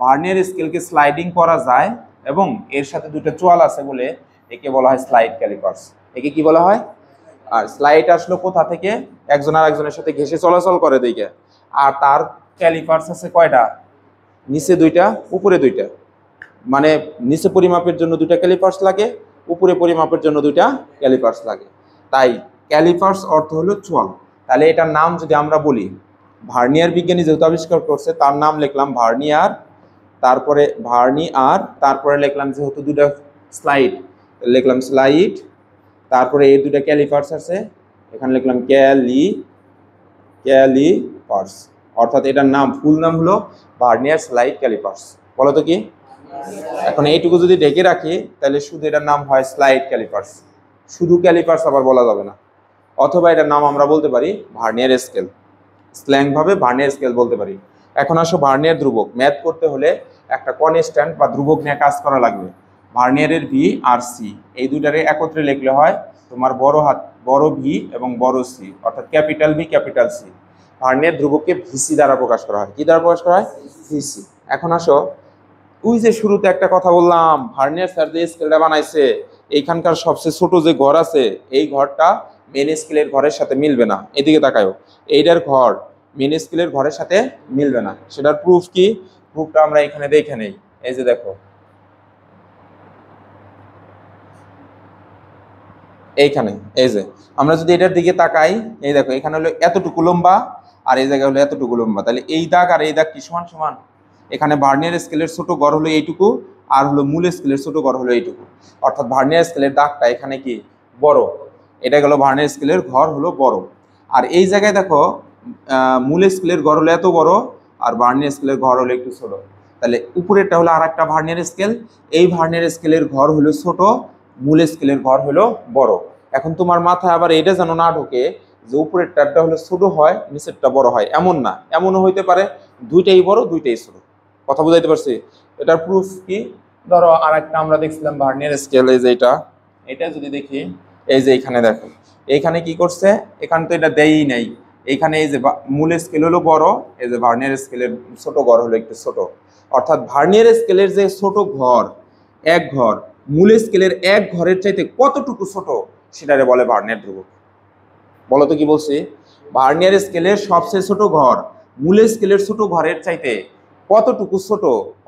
ভার্নিয়ার স্কেলকে স্লাইডিং করা যায় এবং এর সাথে দুটো চোয়াল আছে বলে একে বলা হয় স্লাইড ক্যালিপার্স। একে কি বলা হয়? আর স্লাইড আসলো কোথা থেকে? একজন আর একজনের সাথে ঘেঁষে চলাচল করে দিকে। আর তার ক্যালিপার্স আছে কয়টা? নিচে দুইটা, উপরে দুইটা, মানে নিচে পরিমাপের জন্য দুইটা ক্যালিপার্স লাগে, উপরে পরিমাপের জন্য দুইটা ক্যালিপার্স লাগে। তাই ক্যালিপার্স অর্থ হলো চোয়াল। তাহলে এটার নাম যদি আমরা বলি, ভার্নিয়ার বিজ্ঞানী যেহেতু আবিষ্কার করছে তার নাম লিখলাম ভার্নিয়ার, তারপরে লিখলাম যেহেতু দুইটা স্লাইড, লিখলাম স্লাইড, তারপরে এই দুটা ক্যালিপার্স আছে, এখানে লিখলাম ক্যালিপার্স, অর্থাৎ এটার নাম ফুল নাম হলো ভার্নিয়ার স্লাইড ক্যালিপার্স। বলো তো কি? এখন এইটুকু যদি ঢেকে রাখি তাহলে শুধু এটার নাম হয় স্লাইড ক্যালিপার্স, শুধু ক্যালিপার্স আবার বলা যাবে না। অথবা এটার নাম আমরা বলতে পারি ভার্নিয়ার স্কেল, স্ল্যাং ভাবে ভার্নিয়ার স্কেল বলতে পারি। এখন আসো ভার্নিয়ার ধ্রুবক ম্যাথ করতে হলে একটা কনস্ট্যান্ট বা ধ্রুবক নিয়ে কাজ করা লাগবে। ভার্নিয়ারের ভি আর সি এই দুটারে একত্রে লিখলে হয় তোমার বড় ভি এবং বড় সি, অর্থাৎ capital V capital C. Vernier ধ্রুবককে ভিসি দ্বারা প্রকাশ করা হয়। কি দ্বারা প্রকাশ করা হয়? ভিসি। এখন আসো, ওই যে শুরুতে একটা কথা বললাম, ভার্নিয়ার স্যার যে স্কেলটা বানাইছে এইখানকার সবচেয়ে ছোট যে ঘর আছে এই ঘরটা মেন স্কেলের ঘরের সাথে মিলবে না। এদিকে তাকায়ও, এইটার ঘর মেন স্কেলের ঘরের সাথে মিলবে না। সেটার প্রুফ কি? প্রুফটা আমরা এখানে দেখে নেই। এই যে দেখো, এইখানে এই যে আমরা যদি এটার দিকে তাকাই, এই দেখো এখানে হলো এতটুকু লম্বা আর এই জায়গায় হলো এতটুকু লম্বা, তাহলে এই দাগ আর এই দাগ কি সমান সমান? এখানে ভার্নিয়ার স্কেলের ছোট গড় হলো এইটুকু আর হলো মূল স্কেলের ছোট গড় হলো এইটুকু, অর্থাৎ ভার্নিয়ার স্কেলের দাগটা এখানে কি বড়, এটা গেল ভার্নিয়ার স্কেলের ঘর হলো বড়। আর এই জায়গায় দেখো মূল স্কেলের ঘর হলো এত বড় আর ভার্নিয়ার স্কেলের ঘর হলো একটু ছোট, তাহলে উপরেরটা হলো আর একটা ভার্নিয়ার স্কেল, এই ভার্নিয়ার স্কেলের ঘর হলো ছোট, মূল স্কেলের ঘর হলো বড়। এখন তোমার মাথায় আবার এটা যেন না ঢোকে যে উপরের টারটা হলো ছোট হয় নিচেরটা বড় হয়, এমন না, এমনও হইতে পারে দুইটাই বড় দুইটাই ছোট। কথা বুঝাইতে পারছি? এটার প্রুফ কি? ধরো আর একটা আমরা দেখছিলাম ভার্নিয়ার স্কেল, এই যে এটা যদি দেখি, এই যে এখানে দেখো এইখানে কি করছে, এখানে তো এটা দেয়ই নাই, এইখানে এই যে মূল স্কেল হলো বড়, এই যে ভার্নিয়ার স্কেলের ছোট ঘর হলো একটু ছোট, অর্থাৎ ভার্নিয়ার স্কেলের যে ছোট ঘর এক ঘর মূল স্কেলের এক ঘরের চাইতে কতটুকু ছোট সেটারে বলে ভার্নিয়ার ধ্রুবক। বলো তো কি বলছি? ভার্নিয়ার স্কেলের সবচেয়ে ছোট ঘর মূল স্কেলের ছোট ঘরের চাইতে কতটুকু ছোট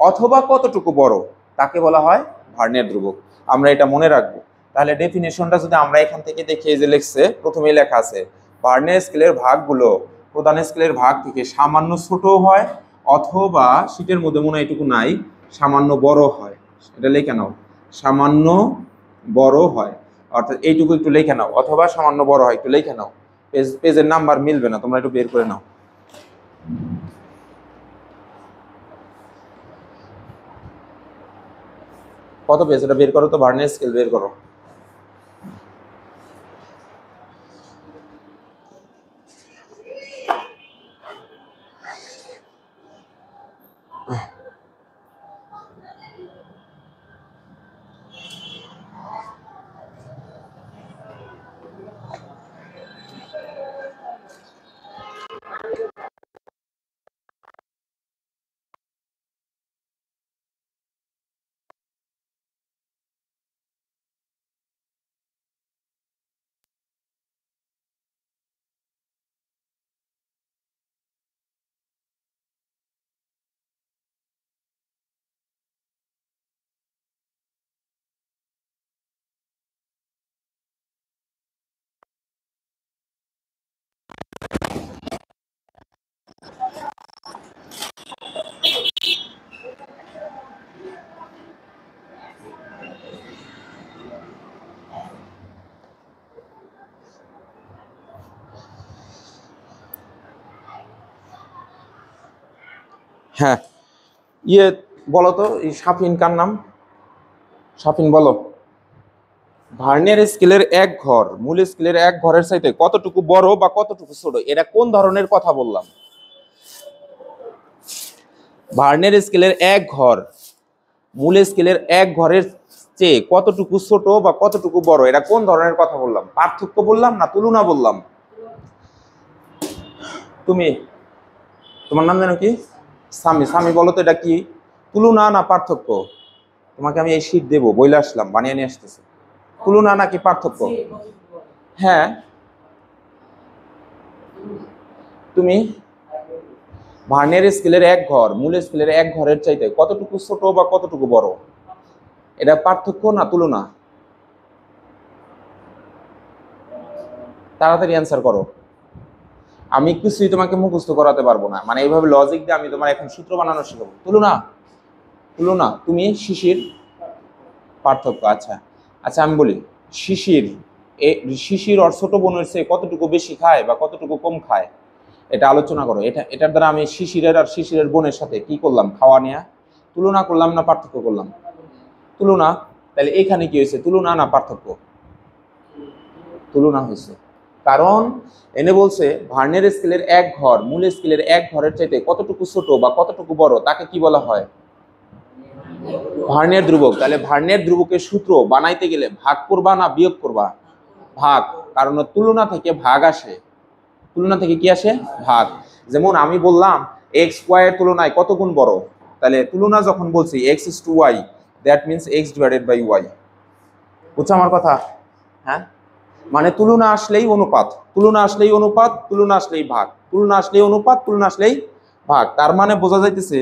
অথবা কতটুকু বড় তাকে বলা হয় ভার্নিয়ার ধ্রুবক। আমরা এটা মনে রাখবো। তাহলে ডেফিনেশনটা যদি আমরা এখান থেকে দেখি, যে লিখছে প্রথমেই লেখা আছে ভার্নিয়ার স্কেলের ভাগগুলো প্রধান স্কেলের ভাগ থেকে সামান্য ছোট হয় অথবা শীটের মধ্যে মনে হয় এটুকু নাই, সামান্য বড় হয়। এটা লিখে নাও, সামান্য বড় হয়, অর্থাৎ এইটুকু একটু লিখে নাও, অথবা সামান্য বড় হয় একটু লিখে নাও। পেজের নাম্বার মিলবে না, তোমরা একটু বের করে নাও। কত পেজ এটা বের করো তো, ভার্নিয়ার স্কেল বের করো। হ্যাঁ, বলো তো, এই সাফিন কার নাম? সাফিন বলো, ভার্নিয়ার স্কেলের এক ঘর মূল স্কেলের এক ঘরের চাইতে কতটুকু বড় বা কতটুকু ছোট, এটা কোন ধরনের কথা বললাম? ভার্নিয়ার স্কেলের এক ঘর মূল স্কেলের এক ঘরের চেয়ে কতটুকু ছোট বা কতটুকু বড়, এটা কোন ধরনের কথা বললাম? পার্থক্য বললাম না তুলনা বললাম? তোমার নাম জানো কি? সামি। সামি বলো তো এটা কি, তুলনা না পার্থক্য? তোমাকে আমি এই শীট দেবো, বইলে আসলাম, বানিয়ে নিয়ে আসতেছি। তুলনা নাকি পার্থক্য? হ্যাঁ, তুমি ভার্নিয়ার স্কেলের এক ঘর মূল স্কেলের এক ঘরের চাইতে কতটুকু ছোট বা কতটুকু বড়, এটা পার্থক্য না তুলনা? তাড়াতাড়ি অ্যান্সার করো। আমি কিছুই তোমাকে মুখস্থ করাতে পারবো না, মানে এইভাবে লজিক দিয়ে আমি তোমার এখন সূত্র বানানো শিখাবো। তুলনা, তুলনা। তুমি শিশির, পার্থক্য। আচ্ছা আচ্ছা, আমি বলি শিশির, শিশির ওর ছোট বোনের চেয়ে কতটুকু বেশি খায় বা কতটুকু কম খায়, এটা আলোচনা করো। এটার দ্বারা আমি শিশিরের আর শিশিরের বোনের সাথে কি করলাম, খাওয়া নিয়ে তুলনা করলাম না পার্থক্য করলাম? তুলনা। তাহলে এখানে কি হয়েছে, তুলনা না পার্থক্য? তুলনা হয়েছে। কারণ এনে বলছে ভার্নের স্কেলের এক ঘর মূল স্কেলের এক ঘরের চাইতে কতটুকু ছোট বা কতটুকু বড় তাকে কি বলা হয়, ভার্নের ধ্রুবক। তাহলে ভার্নের ধ্রুবকের সূত্র বানাইতে গেলে ভাগ করবা না বিয়োগ করবা? ভাগ। কারণ তুলনা থেকে ভাগ আসে, তুলনা থেকে কি আসে, ভাগ। যেমন আমি বললাম এক্স ওয়াই এর তুলনায় কত গুণ বড়, তাহলে তুলনা যখন বলছি x is to y, that means x divided by y. বুঝছো আমার কথা? হ্যাঁ, মানে তুলনা আসলেই অনুপাত, তুলনা আসলেই অনুপাত, তুলনা আসলেই ভাগ, তুলনা আসলেই অনুপাত, তুলনা আসলেই ভাগ। তার মানে বোঝা যাইতেছে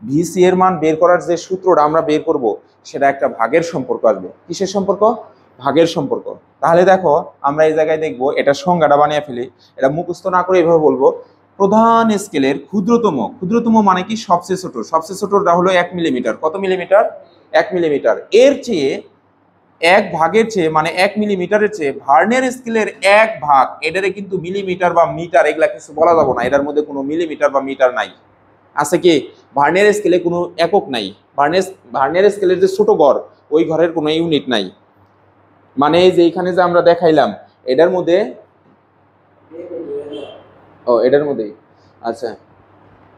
ভিসি এর মান বের করার যে সূত্রটা আমরা বের করব সেটা একটা ভাগের সম্পর্ক আসবে। কিসের সম্পর্ক? ভাগের সম্পর্ক। তাহলে দেখো আমরা এই জায়গায় দেখবো এটা সংজ্ঞাটা বানিয়ে ফেলি, এটা মুখস্থ না করে এভাবে বলবো, প্রধান স্কেলের ক্ষুদ্রতম, ক্ষুদ্রতম মানে কি সবচেয়ে ছোট, সবচেয়ে ছোটটা হলো 1 মিলিমিটার। কত মিলিমিটার? 1 মিলিমিটার। এর চেয়ে এক ভাগের চেয়ে মানে 1 মিলিমিটারের চেয়ে ভার্নের স্কেলের এক ভাগ, এটারে কিন্তু মিলিমিটার বা মিটার এগুলা কিছু বলা যাবে না, এটার মধ্যে কোনো মিলিমিটার বা মিটার নাই। আছে কি? ভার্নের স্কেলে কোনো একক নাই। ভার্নের স্কেলের যে ছোট ঘর ওই ঘরের কোনো ইউনিট নাই। মানে এই যে এখানে যে আমরা দেখাইলাম এটার মধ্যে, ও এটার মধ্যেই, আচ্ছা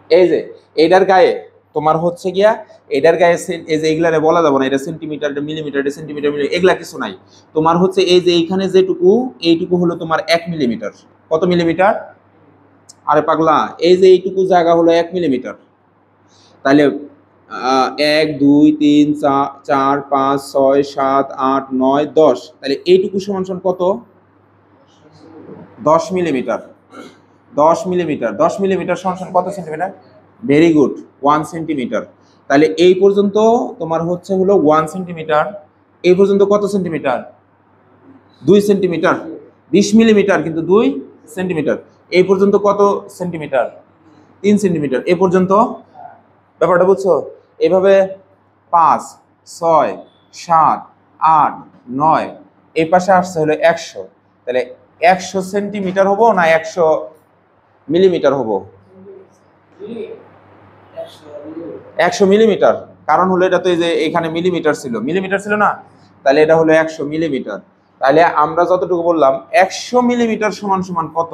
এই যে এটার গায়ে তোমার হচ্ছে গিয়া, এটার গায়ে এই যে এগুলারে বলা যাবে না এটা সেন্টিমিটার, এটা মিলিমিটার, এটা সেন্টিমিটার, এগুলা কিছু নাই। তোমার হচ্ছে এই যে এইখানে যেটুকু, এইটুকু হলো তোমার 1 মিলিমিটার। কত মিলিমিটার? আরে পাগলা, এই যে এইটুকু জায়গা হলো 1 মিলিমিটার। তাহলে 1 2 3 4 5 6 7 8 9 10, তাহলে এইটুকু সমান সমান কত? 10 মিলিমিটার। 10 মিলিমিটার, 10 মিলিমিটার সমান সমান কত সেন্টিমিটার? Very good, 1 centimetre. তাহলে এই পর্যন্ত তোমার হচ্ছে হলো 1 সেন্টিমিটার। এই পর্যন্ত কত সেন্টিমিটার? 2 সেন্টিমিটার। 20 মিলিমিটার কিন্তু 2 সেন্টিমিটার। এই পর্যন্ত কত সেন্টিমিটার? 3 সেন্টিমিটার। এই পর্যন্ত, ব্যাপারটা বুঝছো? এভাবে 5 6 7 8 9, এই পাশে আসছে হলো 100। তাহলে 100 সেন্টিমিটার হবো না 100 মিলিমিটার হবো? 100 মিলিমিটার। কারণ হলো এটা তো এই যে এখানে মিলিমিটার ছিল, মিলিমিটার ছিল না, তাহলে এটা হলো 100 মিলিমিটার। তাহলে আমরা যতটুকু বললাম 100 মিলিমিটার সমান সমান কত?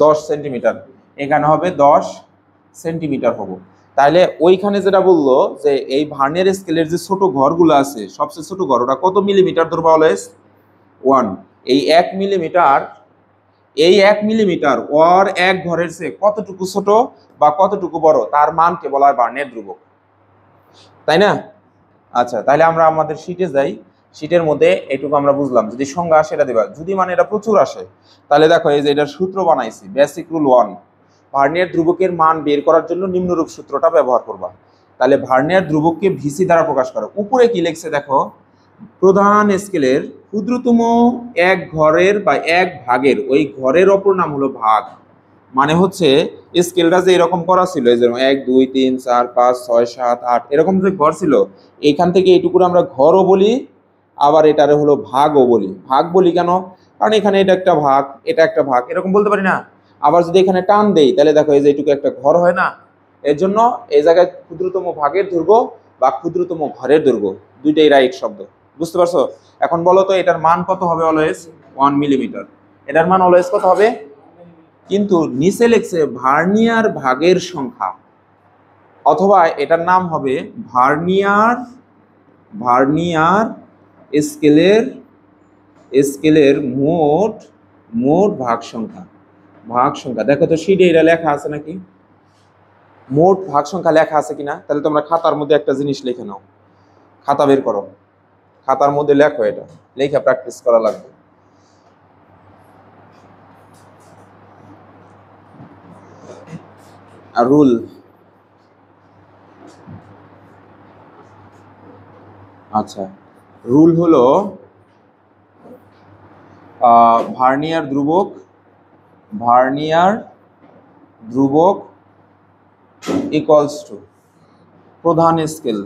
10 সেন্টিমিটার। এখানে হবে 10 সেন্টিমিটার হবো। তাহলে ওইখানে যেটা বললো যে এই ভার্নের স্কেলের যে ছোট ঘরগুলো আছে সবচেয়ে ছোট ঘর ওটা কত মিলিমিটার ধরবা অলওয়েজ? 1। এই 1 মিলিমিটার, এই 1 মিলিমিটার ওর এক ঘরের চেয়ে কতটুকু ছোট বা কতটুকু বড় তার মানকে বলা হয় ভার্নের ধ্রুবক, তাই না? আচ্ছা, তাহলে আমরা আমাদের শীটে যাই। শীটের মধ্যে এইটুকু আমরা বুঝলাম, যদি সংজ্ঞা আসে এটা দিবা, যদি মানে এটা প্রচুর আসে তাহলে দেখো এই যে এটার সূত্র বানাইছি, বেসিক রুল 1। ভার্নিয়ার ধ্রুবকের মান বের করার জন্য নিম্নরূপ সূত্রটা ব্যবহার করবা। তাহলে ভার্নিয়ার ধ্রুবককে ভিসি দ্বারা প্রকাশ করো। উপরে কি লিখছে দেখো, প্রধান স্কেলের ক্ষুদ্রতম এক ঘরের বা এক ভাগের, ওই ঘরের অপর নাম হলো ভাগ। মানে হচ্ছে স্কেলটা যে এরকম করা ছিল, এই যে 1 2 3 4 5 6 7 8 এরকম যে ঘর ছিল, এখান থেকে এইটুকুর আমরা ঘরও বলি, আবার এটারে হলো ভাগও বলি। ভাগ বলি কেন? কারণ এখানে এটা একটা ভাগ, এটা একটা ভাগ, এরকম বলতে পারি না? আবার যদি এখানে টান দেই তাহলে দেখো এই যে এইটুকু একটা ঘর হয় না? এর জন্য এই জায়গায় ক্ষুদ্রতম ভাগের দৈর্ঘ্য বা ক্ষুদ্রতম ঘরের দৈর্ঘ্য দুইটাই রাইট শব্দ। বুঝতে পারছো? এখন বলো তো এটার মান কত হবে অলওয়েজ? 1 মিলিমিটার। এটার মান অলওয়েজ কত হবে? কিন্তু নিচে লিখছে ভার্নিয়ার ভাগের সংখ্যা, অথবা এটার নাম হবে ভার্নিয়ার, ভার্নিয়ার স্কেলের, স্কেলের মোট, মোট ভাগ সংখ্যা। ভাগ সংখ্যা দেখো তো শীটে এটা লেখা আছে নাকি? মোট ভাগ সংখ্যা লেখা আছে কিনা? তাহলে তোমরা খাতার মধ্যে একটা জিনিস লিখে নাও, খাতা বের করো, খাতার মধ্যে লেখো, এটা লেখা প্র্যাকটিস করা লাগবে। আর রুল, আচ্ছা রুল হলো ভার্নিয়ার ধ্রুবক, ভার্নিয়ার ধ্রুবক ইকুয়ালস টু প্রধান স্কেল,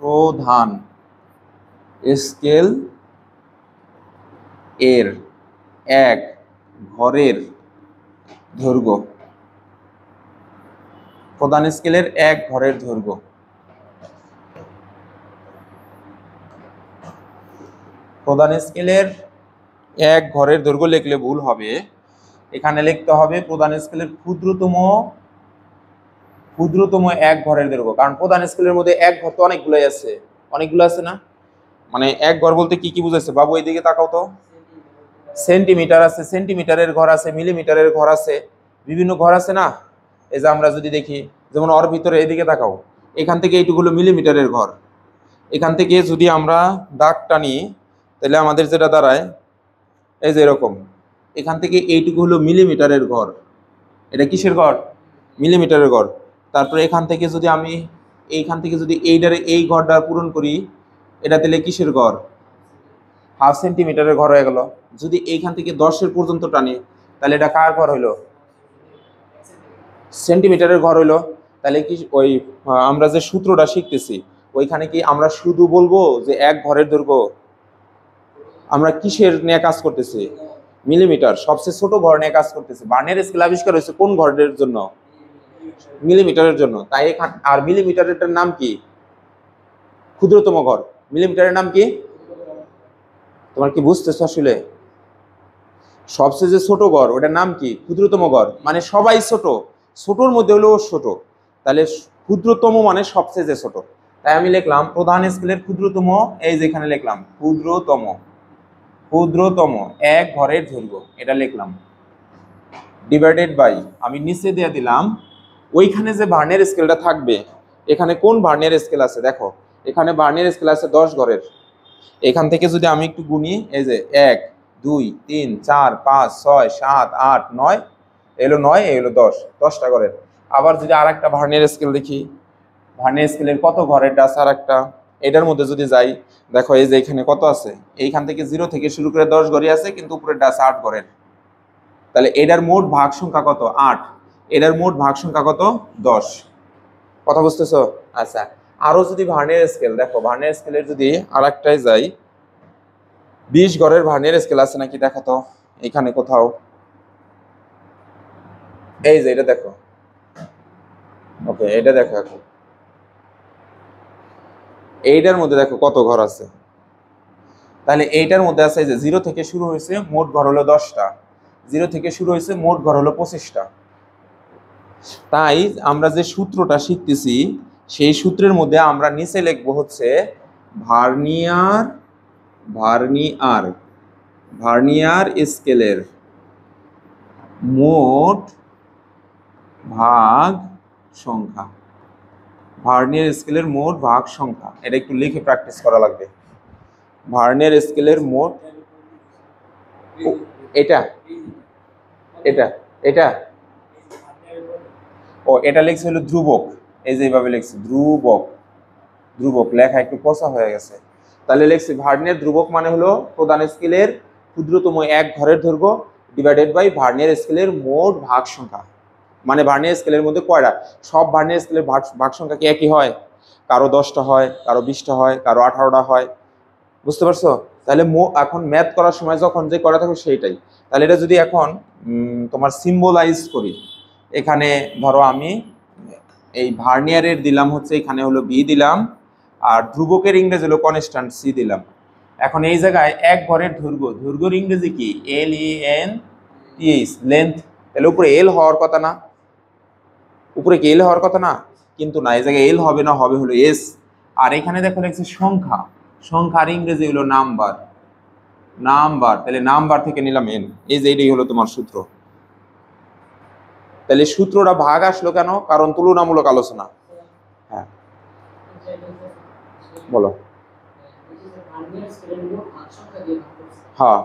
প্রধান স্কেল এর এক ঘরের দৈর্ঘ্য, প্রধান স্কেলের এক ঘরের দৈর্ঘ্য। প্রধান স্কেলের এক ঘরের দৈর্ঘ্য লিখলে ভুল হবে, এখানে লিখতে হবে প্রধান স্কেলের ক্ষুদ্রতম এক ঘরের দৈর্ঘ্য, কারণ প্রধান স্কেলের মধ্যে এক ঘর তো অনেকগুলো আছে না। মানে এক ঘর বলতে কি কি বুঝাইছে বাবু, এইদিকে তাকাও তো। সেন্টিমিটার আছে, সেন্টিমিটারের ঘর আছে, মিলিমিটারের ঘর আছে, বিভিন্ন ঘর আছে না। এই যে আমরা যদি দেখি, যেমন ওর ভিতরে এদিকে তাকাও, এখান থেকে এইটুকু হলো মিলিমিটারের ঘর। এখান থেকে যদি আমরা দাগ টানি তাহলে আমাদের যেটা দাঁড়ায় এই যে এরকম, এখান থেকে এইটুকু হলো মিলিমিটারের ঘর। এটা কিসের ঘর? মিলিমিটারের ঘর। তারপরে এখান থেকে যদি আমি এইখান থেকে যদি এই ঘরটা পূরণ করি, এটা তাহলে কিসের ঘর? হাফ সেন্টিমিটারের ঘর হয়ে গেল। যদি এইখান থেকে 10 পর্যন্ত টানি তাহলে এটা কার ঘর হইলো? সেন্টিমিটারের ঘর হইলো। তাহলে কি ওই আমরা যে সূত্রটা শিখতেছি ওইখানে কি আমরা শুধু বলবো যে এক ঘরের দৈর্ঘ্য? আমরা কিসের নিয়ে কাজ করতেছি? মিলিমিটার, সবচেয়ে ছোট ঘর নিয়ে কাজ করতেছি। বার্নের স্কেল আবিষ্কার হয়েছে কোন ঘরের জন্য? মিলিমিটারের জন্য। তাই এখানে আর মিলিমিটারের নাম কি? ক্ষুদ্রতম ঘর। মিলিমিটারের নাম কি? তোমার কি বুঝতেছ আসলে? সবচেয়ে যে ছোট ঘর ওটার নাম কি? ক্ষুদ্রতম ঘর। মানে সবাই ছোট, ছোটর মধ্যে হলো ছোট, তাহলে ক্ষুদ্রতম মানে সবচেয়ে যে ছোট। তাই আমি লিখলাম প্রধান স্কেলের ক্ষুদ্রতম, এই যেখানে লিখলাম ক্ষুদ্রতম এক ঘরের দৈর্ঘ্য, এটা লিখলাম ডিভাইডেড বাই, আমি নিচে দিয়ে দিলাম ওইখানে যে ভার্নের স্কেলটা থাকবে। এখানে কোন ভার্নের স্কেল আছে দেখো, এখানে ভার্নের স্কেল আছে 10 ঘরের। এখান থেকে যদি আমি একটু গুনি, এই যে 1 2 3 4 5 6 7 8 9, এলো 9, এলো 10, 10টা ঘরের। আবার যদি আর একটা ভার্নের স্কেল দেখি, ভার্নের স্কেলের কত ঘরের আছে আর একটা, এটার মধ্যে যদি যাই দেখো এই যে এখানে কত আছে, এইখান থেকে 0 থেকে শুরু করে 10 ঘরই আছে, কিন্তু উপরেরটা আছে 8 ঘরের। তাহলে এটার মোট ভাগ সংখ্যা কত? 8। এটার মোট ভাগ সংখ্যা কত? 10। কথা বুঝতেছো? আচ্ছা, আরো যদি ভার্নের স্কেল দেখো, ভার্নের স্কেলের যদি আর একটাই যাই, 20 ঘরের ভার্নের স্কেল আছে নাকি দেখো তো এখানে কোথাও। এই যে এটা দেখো, ওকে এটা দেখো এখন, এইটার মধ্যে দেখো কত ঘর আছে। তাহলে এইটার মধ্যে আছে এই যে 0 থেকে শুরু হয়েছে, মোট ঘর হলো 10টা। 0 থেকে শুরু হয়েছে, মোট ঘর হলো 25টা। তাই আমরা যে সূত্রটা শিখতেছি সেই সূত্রের মধ্যে আমরা নিচে লিখবো হচ্ছে ভার্নিয়ার ভার্নিয়ার ভার্নিয়ার স্কেলের মোট ভাগ সংখ্যা। ভার্নিয়ার স্কেলের মোট ভাগ সংখ্যা, এটা একটু লিখে প্র্যাকটিস করা লাগবে। ভার্নিয়ার স্কেলের মোট, এটা এটা এটা ও এটা লিখছে হলো ধ্রুবক। এই যে এইভাবে লিখছে ধ্রুবক, ধ্রুবক লেখা একটু কষা হয়ে গেছে। তাহলে লিখছি ভার্নিয়ার ধ্রুবক মানে হলো প্রধান স্কেলের ক্ষুদ্রতম এক ঘরের দৈর্ঘ্য ডিভাইডেড বাই ভার্নিয়ার স্কেলের মোট ভাগ সংখ্যা। মানে ভার্নিয়ার স্কেলের মধ্যে কয়টা? সব ভার্নিয়ার স্কেলের ভাগ সংখ্যা কি একই হয়? কারো 10টা হয়, কারো 20টা হয়, কারো 18টা হয়। বুঝতে পারছো? তাহলে এখন ম্যাথ করার সময় যখন যে করা থাকবে সেইটাই। তাহলে এটা যদি এখন তোমার সিম্বলাইজ করি, এখানে ধরো আমি এই ভার্নিয়ারের দিলাম হচ্ছে এখানে হলো বি দিলাম, আর ধ্রুবকের ইংরেজি হলো কনস্ট্যান্ট সি দিলাম। এখন এই জায়গায় এক ঘরের দৈর্ঘ্য, দৈর্ঘ্যের ইংরেজি কি? LENTH, length. তাহলে উপরে এল হওয়ার কথা না? উপরে কি এল হওয়ার কথা না? কিন্তু না, এই জায়গায় এল হবে না, হবে হলো এস। আর এখানে দেখো লিখছে সংখ্যা, সংখ্যার ইংরেজি হলো নাম্বার, তাহলে নাম্বার থেকে নিলাম এন। এই যে এটাই হলো তোমার সূত্র। তাহলে সূত্রটা ভাগ আসলো কেন? কারণ তুলনামূলক আলোচনা। হ্যাঁ বলো। হ্যাঁ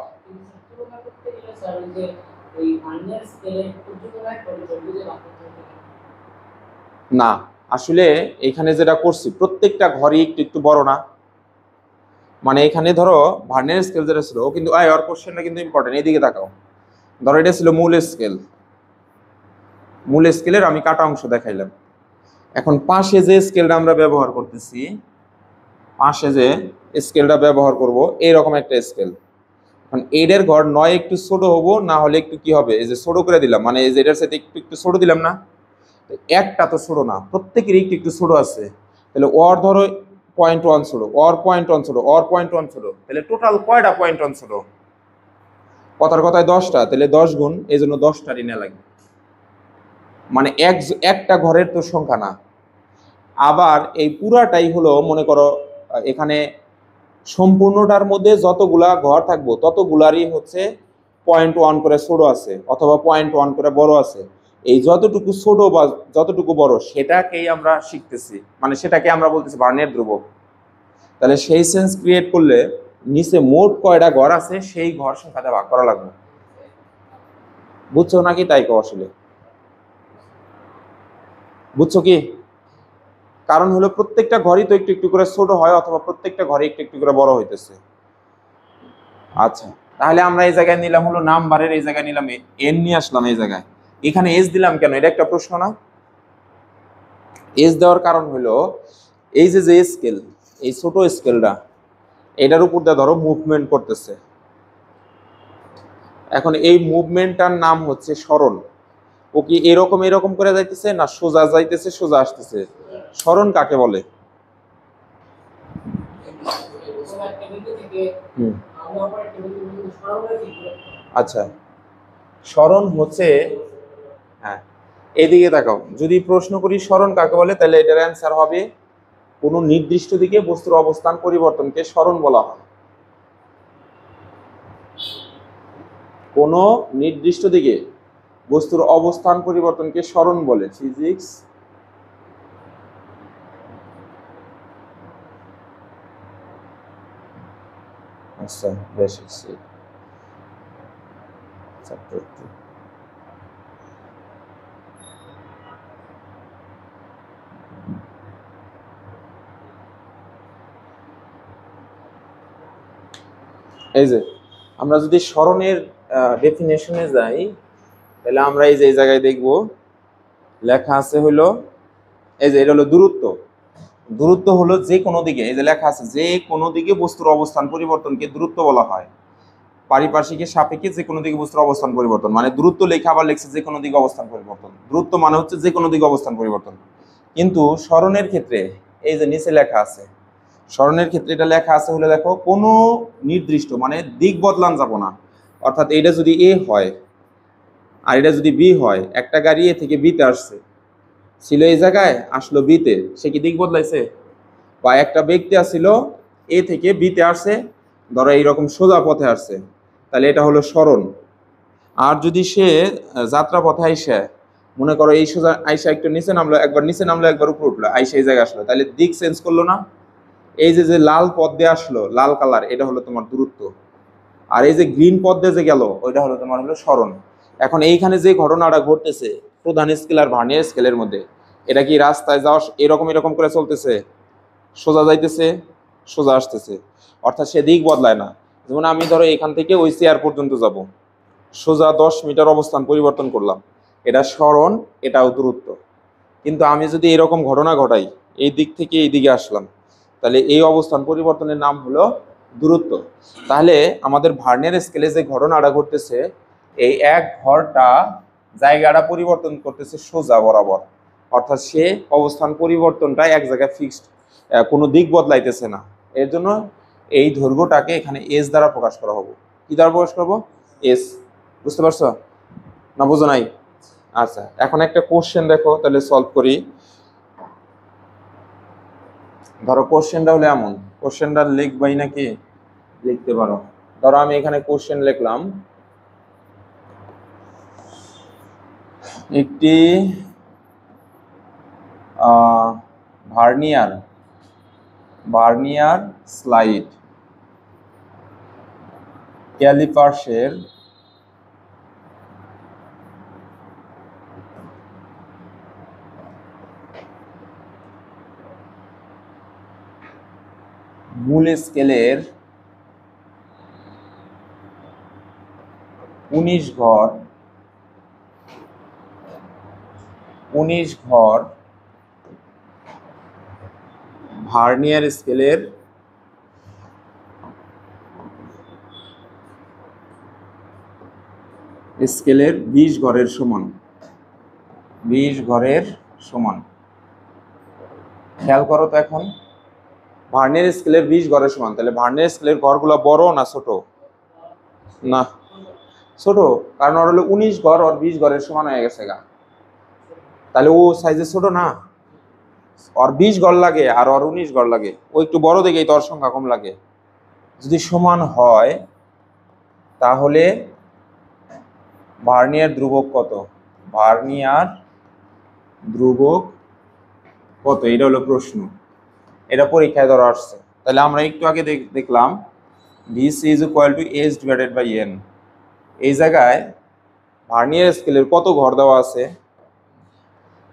না, আসলে এখানে যেটা করছি প্রত্যেকটা ঘরই একটু একটু বড় না। মানে এখানে ধরো ভার্নিয়ার স্কেল যেটা ছিল, কিন্তু ওর কোশ্চেনটা কিন্তু ইম্পর্টেন্ট, এইদিকে তাকাও। ধরো এটা ছিল মূল স্কেল, মূল স্কেলের আমি কাটা অংশ দেখাইলাম। এখন পাশে যে স্কেলটা আমরা ব্যবহার করতেছি, পাশে যে স্কেলটা ব্যবহার করব এইরকম একটা স্কেল। এখন এটার ঘর নয় একটু ছোট হবো, না হলে একটু কি হবে, এই যে ছোট করে দিলাম, মানে এই যে এটার সাথে একটু একটু ছোট দিলাম না, একটা তো ছোট না, প্রত্যেকের একটু একটু ছোট আছে। তাহলে ওর ধরো 0.1 ছোট, ওর 0.1 ছোট, ওর 0.1 ছোট, তাহলে টোটাল কয়টা 0.1 ছোট? কথার কথায় 10টা, তাহলে 10 গুণ, এই জন্য 10টারই নেওয়া লাগবে। মানে একটা ঘরের তো সংখ্যা না। আবার এই পুরাটাই হলো মনে করো এখানে সম্পূর্ণটার মধ্যে যতগুলা ঘর থাকবো ততগুলারই হচ্ছে 0.1 করে ছোট আছে অথবা 0.1 করে বড় আছে। এই যতটুকু ছোট বা যতটুকু বড় সেটাকেই আমরা শিখতেছি, মানে সেটাকে আমরা বলতেছি ভার্নিয়ার ধ্রুবক। তাহলে সেই সেন্স ক্রিয়েট করলে নিচে মোট কয়টা ঘর আছে সেই ঘর সংখ্যাতে ভাগ করা লাগবে। বুঝছো নাকি? তাই কো আসলে বুঝছো কি? কারণ হলো প্রত্যেকটা ঘরই তো একটু একটু করে ছোট হয় অথবা প্রত্যেকটা ঘরে একটু একটু করে বড় হইতেছে। আচ্ছা, তাহলে আমরা এই জায়গায় নিলাম হলো নাম্বারের, এই জায়গায় নিলাম এন নিয়ে আসলাম, এই জায়গায় এখানে এস দিলাম কেন? এটা একটা প্রশ্ন না? এস দেওয়ার কারণ হলো এই যে যে স্কেল, এই ছোট স্কেলটা এটার উপর দিয়ে ধরো মুভমেন্ট করতেছে। এখন এই মুভমেন্টটার নাম হচ্ছে সরণ। ও কি এরকম এরকম করে যাইতেছে না সোজা যাইতেছে সোজা আসতেছে? সরণ কাকে বলে? হুম, আচ্ছা, সরণ হচ্ছে, হ্যাঁ এদিকে তাকাও, যদি প্রশ্ন করি সরণ কাকে বলে, তাহলে এটার অ্যান্সার হবে কোনো নির্দিষ্ট দিকে বস্তুর অবস্থান পরিবর্তনকে সরণ বলা হয়। কোনো নির্দিষ্ট দিকে বস্তুর অবস্থান পরিবর্তনকে সরণ বলে। ফিজিক্স আচ্ছা, বেসিক্স চ্যাপ্টার 2। এই যে আমরা যদি সরণের ডেফিনেশনে যাই, তাহলে আমরা এই যে এই জায়গায় দেখব লেখা আছে হলো, এই যে এটা হলো দূরত্ব। দূরত্ব হলো যে কোনো দিকে, এই যে লেখা আছে যে কোনো দিকে বস্তুর অবস্থান পরিবর্তনকে দূরত্ব বলা হয়। পারিপার্শ্বিকের সাপেক্ষে যে কোনো দিকে বস্তুর অবস্থান পরিবর্তন, মানে দূরত্ব লেখা আবার লেখছে যে কোনো দিকে অবস্থান পরিবর্তন। দূরত্ব মানে হচ্ছে যে কোনো দিকে অবস্থান পরিবর্তন। কিন্তু সরণের ক্ষেত্রে এই যে নিচে লেখা আছে, সরণের ক্ষেত্রে এটা লেখা আছে হলে দেখো কোনো নির্দিষ্ট মানে দিক বদলান যাব না। অর্থাৎ এটা যদি এ হয় আর এটা যদি বি হয়, একটা গাড়ি এ থেকে বিতে আসছে, ছিল এই জায়গায় আসলো বিতে, সে কি দিক বদলাইছে? বা একটা ব্যক্তি আসছিল এ থেকে বিতে আসছে, ধরো এইরকম সোজা পথে আসছে, তাহলে এটা হলো সরণ। আর যদি সে যাত্রা পথে আইসা মনে করো এই সোজা আইসা একটু নিচে নামলো, একবার নিচে নামলো, একবার উপরে উঠলো, আইসা এই জায়গায় আসলো, তাহলে দিক চেঞ্জ করলো না? এই যে যে লাল পথ দিয়ে আসলো, লাল কালার, এটা হলো তোমার দূরত্ব। আর এই যে গ্রিন পথ দিয়ে যে গেল, ওইটা হলো তোমার হলো সরণ। এখন এইখানে যে ঘটনাটা ঘটতেছে প্রধান স্কেল আর ভার্নিয়ার স্কেলের মধ্যে, এটা কি রাস্তায় যাওয়া এরকম এরকম করে চলতেছে, সোজা যাইতেছে সোজা আসতেছে, অর্থাৎ সে দিক বদলায় না। যেমন আমি ধরো এখান থেকে ওই চেয়ার পর্যন্ত যাব, সোজা 10 মিটার অবস্থান পরিবর্তন করলাম, এটা সরণ, এটাও দূরত্ব। কিন্তু আমি যদি এরকম ঘটনা ঘটাই, এই দিক থেকে এই দিকে আসলাম, তাহলে এই অবস্থান পরিবর্তনের নাম হলো দূরত্ব। তাহলে আমাদের ভার্নিয়ার স্কেলে যে ঘটনাটা ঘটতেছে, এই এক ঘরটা জায়গাটা পরিবর্তন করতেছে সোজা বরাবর, অর্থাৎ সে অবস্থান পরিবর্তনটা এক জায়গায় ফিক্সড, কোনো দিক বদলাইতেছে না। এর জন্য এই দৈর্ঘ্যটাকে এখানে এস দ্বারা প্রকাশ করা হবে। কি দ্বারা প্রকাশ করবো? এস। বুঝতে পারছো না বুঝো নাই? আচ্ছা, এখন একটা কোশ্চেন দেখো, তাহলে সলভ করি। ধরো কোশ্চেনটা হলো এমন, কোশ্চেনটা লিখবাই নাকি? লিখতে পারো। ধরো আমি এখানে কোশ্চেন লিখলাম, একটি ভার্নিয়ার ভার্নিয়ার স্লাইড ক্যালিপার্সের মূল স্কেলের 19 ঘর ভার্নিয়ার স্কেলের 20 ঘরের সমান, 20 ঘরের সমান। খেয়াল করো তো এখন, ভার্নিয়ার স্কেলের 20 ঘরের সমান, তাহলে ভার্নিয়ার স্কেলের ঘরগুলো বড় না ছোট? না, ছোট, কারণ ওর হলো 19 ঘর, ওর 20 ঘরের সমান হয়ে গেছে গা, তাহলে ও সাইজে ছোট না, ওর 20 ঘর লাগে আর ওর 19 ঘর লাগে, ও একটু বড় দেখেই তোর সংখ্যা কম লাগে। যদি সমান হয় তাহলে ভার্নিয়ার ধ্রুবক কত? ভার্নিয়ার ধ্রুবক কত, এটা হলো প্রশ্ন, এটা পরীক্ষায় ধরা আসছে। তাহলে আমরা একটু আগে দেখলাম VC is equal to H divided by N। এই জায়গায় ভার্নিয়ার স্কেলের কত ঘর দেওয়া আছে?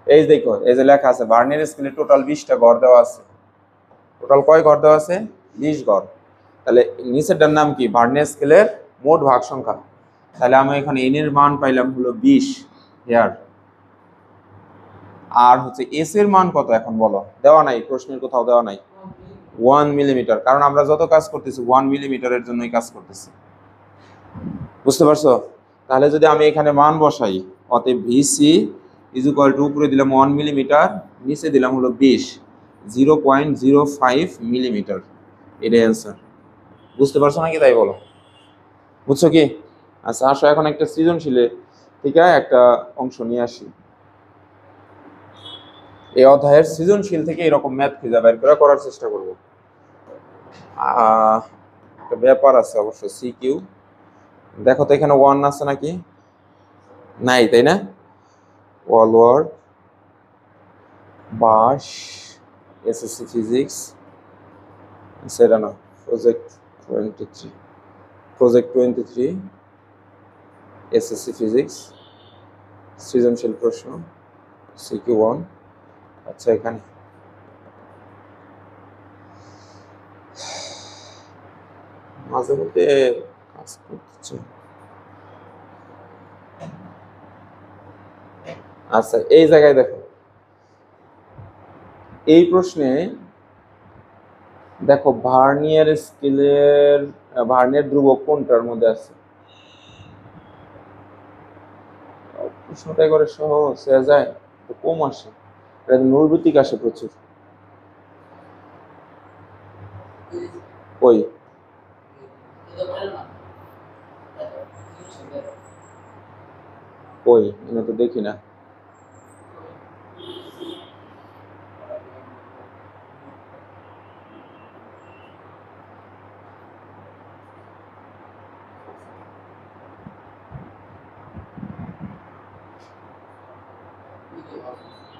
এই দেখো, এই যে লেখা আছে ভার্নিয়ার স্কেলের টোটাল 20টা ঘর দেওয়া আছে। টোটাল কয় ঘর দেওয়া আছে? 20 ঘর। তাহলে নিচেরটার নাম কি? ভার্নিয়ার স্কেলের মোট ভাগ সংখ্যা। তাহলে আমি এখানে N এর মান পাইলাম হলো 20 হেয়ার। আর হচ্ছে S এর মান কত এখন বলো? দেওয়া নাই, প্রশ্নের কোথাও দেওয়া নাই। 1 মিলিমিটার, কারণ আমরা যত কাজ করতেছি 1 মিলিমিটারের জন্যই কাজ করতেছি। বুঝতে পারছো? তাহলে যদি আমি এখানে মান বসাই, অতএব VC ইজ ইকুয়াল টু, উপরে দিলাম 1 মিলিমিটার, নিচে দিলাম হলো 20, 0.05 মিলিমিটার। এটাই অ্যান্সার। বুঝতে পারছো নাকি? তাই বলো, বুঝছো কি? আচ্ছা আসো এখন একটা সৃজনশীলে থেকে একটা অংশ নিয়ে আসি। এই অধ্যায়ের সৃজনশীল থেকে এরকম ম্যাথ খুঁজে বের করার চেষ্টা করবো। একটা ব্যাপার আছে অবশ্য, সিকিউ। দেখো তো এখানে 1 আছে নাকি? নাই, তাই না? ওয়ালওয়ার্ড, বাস, এসএসসি ফিজিক্স, সেটা না, প্রজেক্ট 23 এসএসসি ফিজিক্স, সৃজনশীল প্রশ্ন, সিকিউ 1। আচ্ছা এখানে মাঝে মধ্যে কাজ করতেছে। আচ্ছা এই জায়গায় দেখো, এই প্রশ্নে দেখো ভার্নিয়ার স্কেলের ভার্নিয়ার ধ্রুবক কোনটার মধ্যে আছে? প্রশ্নটা করে সহজ হয়ে যায়, তো কম আসে, এটা নৈর্ব্যতিক আসে প্রচুর। কই কই এটা তো দেখি না।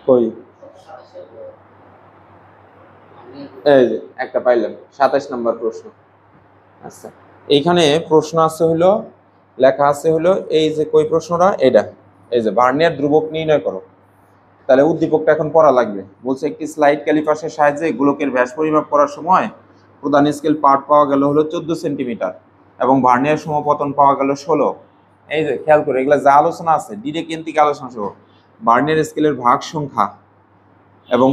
কই, এই যে একটা পাইলাম, 27 নম্বর প্রশ্ন। আচ্ছা এইখানে প্রশ্ন আছে হলো, লেখা আছে হলো, এই যে কই প্রশ্নটা, এটা এই যে ভার্নিয়ার ধ্রুবক নির্ণয় করো। তাহলে উদ্দীপকটা এখন পড়া লাগবে। বলছে একটি স্লাইড ক্যালিপাসের সাহায্যে গোলকের ব্যাস পরিমাপ করার সময় প্রধান স্কেল পার্ট পাওয়া গেল হলো 14 সেন্টিমিটার এবং ভার্নিয়ার সমপতন পাওয়া গেল 16। এই যে খেয়াল করে, এগুলা যা আলোচনা আছে ডিরেকেন্দ্রিক আলোচনা সহ ভার্নিয়ার স্কেলের ভাগ সংখ্যা এবং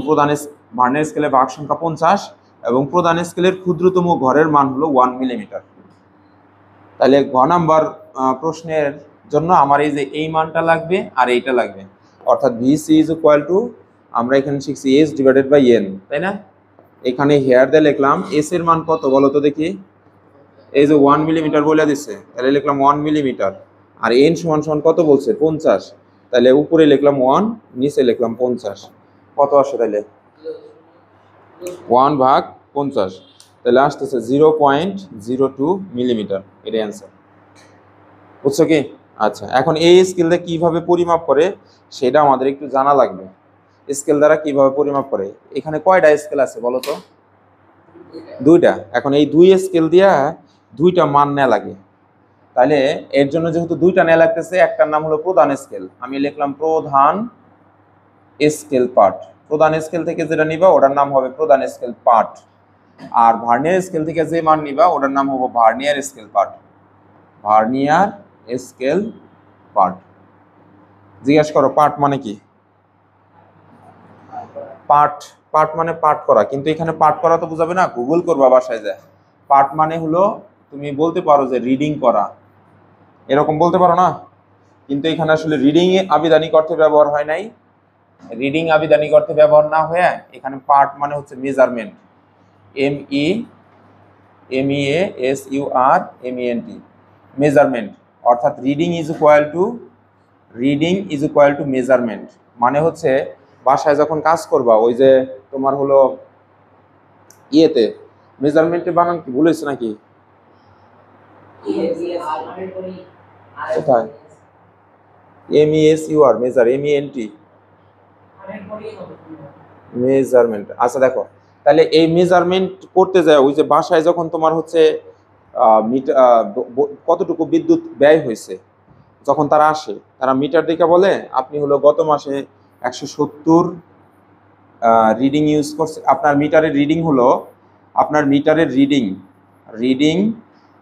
ভার্নিয়ার স্কেলের ভাগ সংখ্যা 50 এবং প্রধান স্কেলের ক্ষুদ্রতম ঘরের মান হলো 1 মিলিমিটার। তাহলে ঘ নাম্বার প্রশ্নের জন্য আমার এই যে এই মানটা লাগবে আর এইটা লাগবে, অর্থাৎ VC ইজ ইকুয়াল টু, আমরা এখানে শিখছি H ডিভাইডেড বাই N, তাই না? এখানে হেয়ার দিয়ে লিখলাম S এর মান কত বলো তো দেখি। এই যে 1 মিলিমিটার বলে দিচ্ছে, তাহলে লিখলাম 1 মিলিমিটার। আর N সমান সমান কত বলছে? 50। তাহলে উপরে লিখলাম 1, নিচে লিখলাম 50। কত আসে তাহলে? 1/50। তাহলে আসতেছে 0.02 মিলিমিটার। এটাই অ্যান্সার। বুঝছো কি? আচ্ছা এখন এই স্কেল দিয়ে কিভাবে পরিমাপ করে সেটা আমাদের একটু জানা লাগবে। স্কেল দ্বারা কিভাবে পরিমাপ করে? এখানে কয়টা স্কেল আছে বলো তো? 2টা। এখন এই 2 স্কেল দিয়া 2টা মান নেওয়া লাগে। তাহলে এর জন্য যেহেতু 2টা নেওয়া লাগতেছে, একটার নাম হলো প্রধান স্কেল, আমি লিখলাম প্রধান স্কেল পার্ট। প্রধান স্কেল থেকে যেটা নিবা ওটার নাম হবে প্রধান স্কেল পার্ট, আর ভার্নিয়ার স্কেল থেকে যে মান নিবা ওটার নাম হবে vernier scale part. Vernier scale part. জিজ্ঞাসা করো পার্ট মানে কি? পার্ট পার্ট মানে পার্ট করা, কিন্তু এখানে পার্ট করা তো বোঝাবে না, গুগল করবা বাসায় যায়। পার্ট মানে হলো তুমি বলতে পারো যে রিডিং করা, এরকম বলতে পারো না, কিন্তু এখানে আসলে রিডিং আবিধানিক অর্থে ব্যবহার হয় নাই। রিডিং আবিধানিক অর্থে ব্যবহার না হয়ে এখানে পার্ট মানে হচ্ছে মেজারমেন্ট, MEASURMENT, মেজারমেন্ট। অর্থাৎ reading is equal two measurement, মানে হচ্ছে বাসায় যখন কাজ করবা, ওই যে তোমার হলো ইয়েতে মেজারমেন্টের বানান কি ভুল হয়েছে নাকি? কোথায়? MESUR, measure, MENT, measurement. আচ্ছা দেখো, তাহলে এই মেজারমেন্ট করতে যায় ওই যে বাসায় যখন তোমার হচ্ছে কতটুকু বিদ্যুৎ ব্যয় হয়েছে, যখন তারা আসে তারা মিটার দেখে বলে আপনি হলো গত মাসে 170 রিডিং ইউজ করছে। আপনার মিটারের রিডিং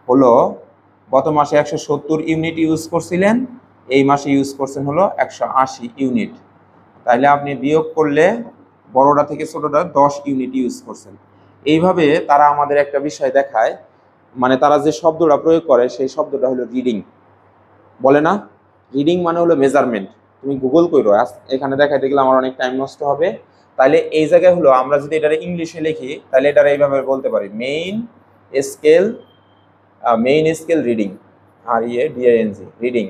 হলো গত মাসে 170 ইউনিট ইউজ করছিলেন, এই মাসে ইউজ করছেন হলো 180 ইউনিট। তাইলে আপনি বিয়োগ করলে বড়টা থেকে ছোটটা 10 ইউনিট ইউজ করছেন। এইভাবে তারা আমাদের একটা বিষয় দেখায়, মানে তারা যে শব্দটা প্রয়োগ করে সেই শব্দটা হলো রিডিং, বলে না? রিডিং মানে হলো মেজারমেন্ট। তুমি গুগল করো, এখানে দেখাইতে গেলে আমার অনেক টাইম নষ্ট হবে। তাহলে এই জায়গায় হলো আমরা যদি এটা ইংলিশে লিখি তাহলে এটা এইভাবে বলতে পারি, মেইন স্কেল রিডিং, রিডিং।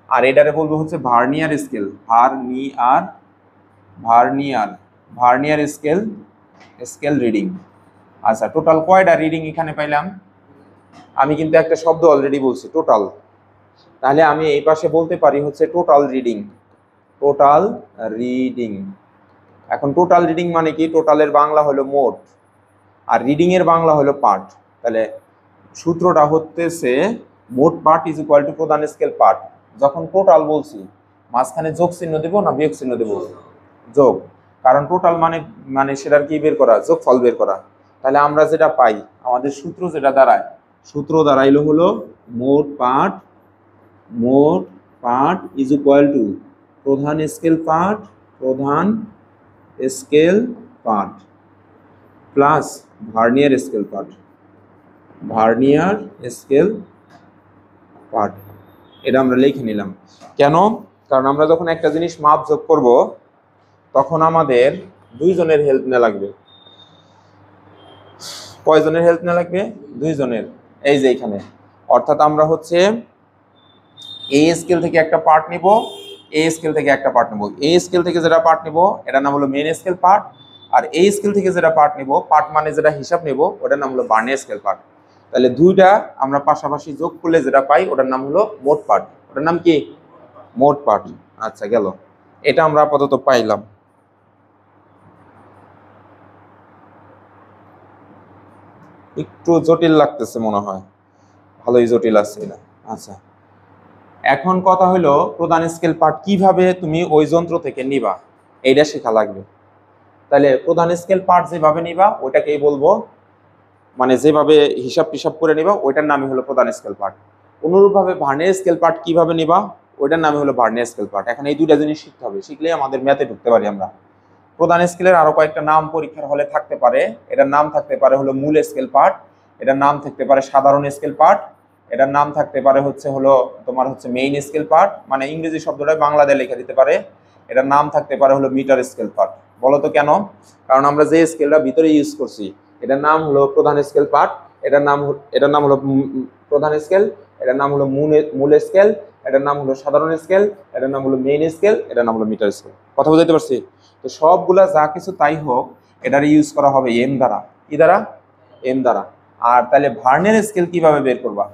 আর এটারে বলবো হচ্ছে ভার্নিয়ার স্কেল রিডিং। আচ্ছা, টোটাল কয়টা রিডিং এখানে পাইলাম? আমি কিন্তু একটা শব্দ অলরেডি বলছি, টোটাল। তাহলে আমি এই পাশে বলতে পারি হচ্ছে টোটাল রিডিং। এখন টোটাল রিডিং মানে কি? টোটালের বাংলা হলো মোট, আর রিডিং এর বাংলা হলো পার্ট। তাহলে সূত্রটা হতেছে মোট পার্ট ইজ ইকুয়াল টু প্রধান স্কেল পার্ট। যখন টোটাল বলছি মাঝখানে যোগ চিহ্ন দেবো না বিয়োগ চিহ্ন দেবো? যোগ, কারণ টোটাল মানে সেটার কি বের করা? যোগফল বের করা। তাহলে আমরা যেটা পাই, আমাদের সূত্র যেটা দাঁড়াইলো হলো মোট পার্ট ইজ ইকুয়াল টু প্রধান scale part plus vernier scale part. এটা আমরা লিখে নিলাম। কেন? কারণ আমরা যখন একটা জিনিস মাপ যোগ করব তখন আমাদের দুইজনের হেল্প নেওয়া লাগবে। কয়জনের হেল্প নেওয়া লাগবে? দুইজনের। এই যে এখানে, অর্থাৎ আমরা হচ্ছে এই স্কেল থেকে একটা পার্ট নিব, এই স্কেল থেকে একটা পার্ট নেব। এই স্কেল থেকে যেটা পার্ট নিব এটার নাম হলো মেইন স্কেল পার্ট, আর এই স্কেল থেকে যেটা পার্ট নিব, পার্ট মানে যেটা হিসাব নেব, ওটার নাম হলো ভার্নিয়ার স্কেল পার্ট। তাহলে দুইটা আমরা পাশাপাশি যোগ করলে যেটা পাই ওটার নাম হলো মোট পার্ট। ওটার নাম কি? মোট পার্ট। আচ্ছা গেল, এটা আমরা আপাতত পাইলাম। একটু জটিল লাগতেছে মনে হয়, ভালোই জটিল আছে না? আচ্ছা, এখন কথা হলো প্রধান স্কেল পার্ট কিভাবে তুমি ওই যন্ত্র থেকে নিবা, এইটা শেখা লাগবে। তাহলে প্রধান স্কেল পার্ট যেভাবে নিবা ওইটাকেই বলবো, মানে যেভাবে হিসাব টিসাব করে নিবা ওইটার নামই হলো প্রধান স্কেল পার্ট। অনুরূপভাবে ভার্নিয়ার স্কেল পার্ট কিভাবে নিবা ওইটার নামই হলো ভার্নিয়ার স্কেল পার্ট। এখন এই দুইটা জিনিস শিখতে হবে, শিখলেই আমাদের ম্যাথে ঢুকতে পারি আমরা। প্রধান স্কেলের আরো কয়েকটা নাম পরীক্ষার হলে থাকতে পারে। এটার নাম থাকতে পারে হলো মূল স্কেল পার্ট, এটার নাম থাকতে পারে সাধারণ স্কেল পার্ট, এটার নাম থাকতে পারে হলো তোমার হচ্ছে মেইন স্কেল পার্ট, মানে ইংরেজি শব্দটা বাংলাতে লিখে দিতে পারে। এটার নাম থাকতে পারে হলো মিটার স্কেল পার্ট। বলো তো কেন? কারণ আমরা যে স্কেলটা ভিতরে ইউজ করছি এটার নাম হলো প্রধান স্কেল পার্ট, এটার নাম হলো প্রধান স্কেল, এটার নাম হলো মূল স্কেল, এটার নাম হলো সাধারণ স্কেল, এটার নাম হলো মেইন স্কেল, এটার নাম হলো মিটার স্কেল। কথা বুঝাইতে পারছি? তো সবগুলা যা কিছু তাই হোক এটার ইউজ করা হবে এম দ্বারা। কি দ্বারা? এম দ্বারা। আর তাহলে ভার্নিয়ার স্কেল কিভাবে বের করবা?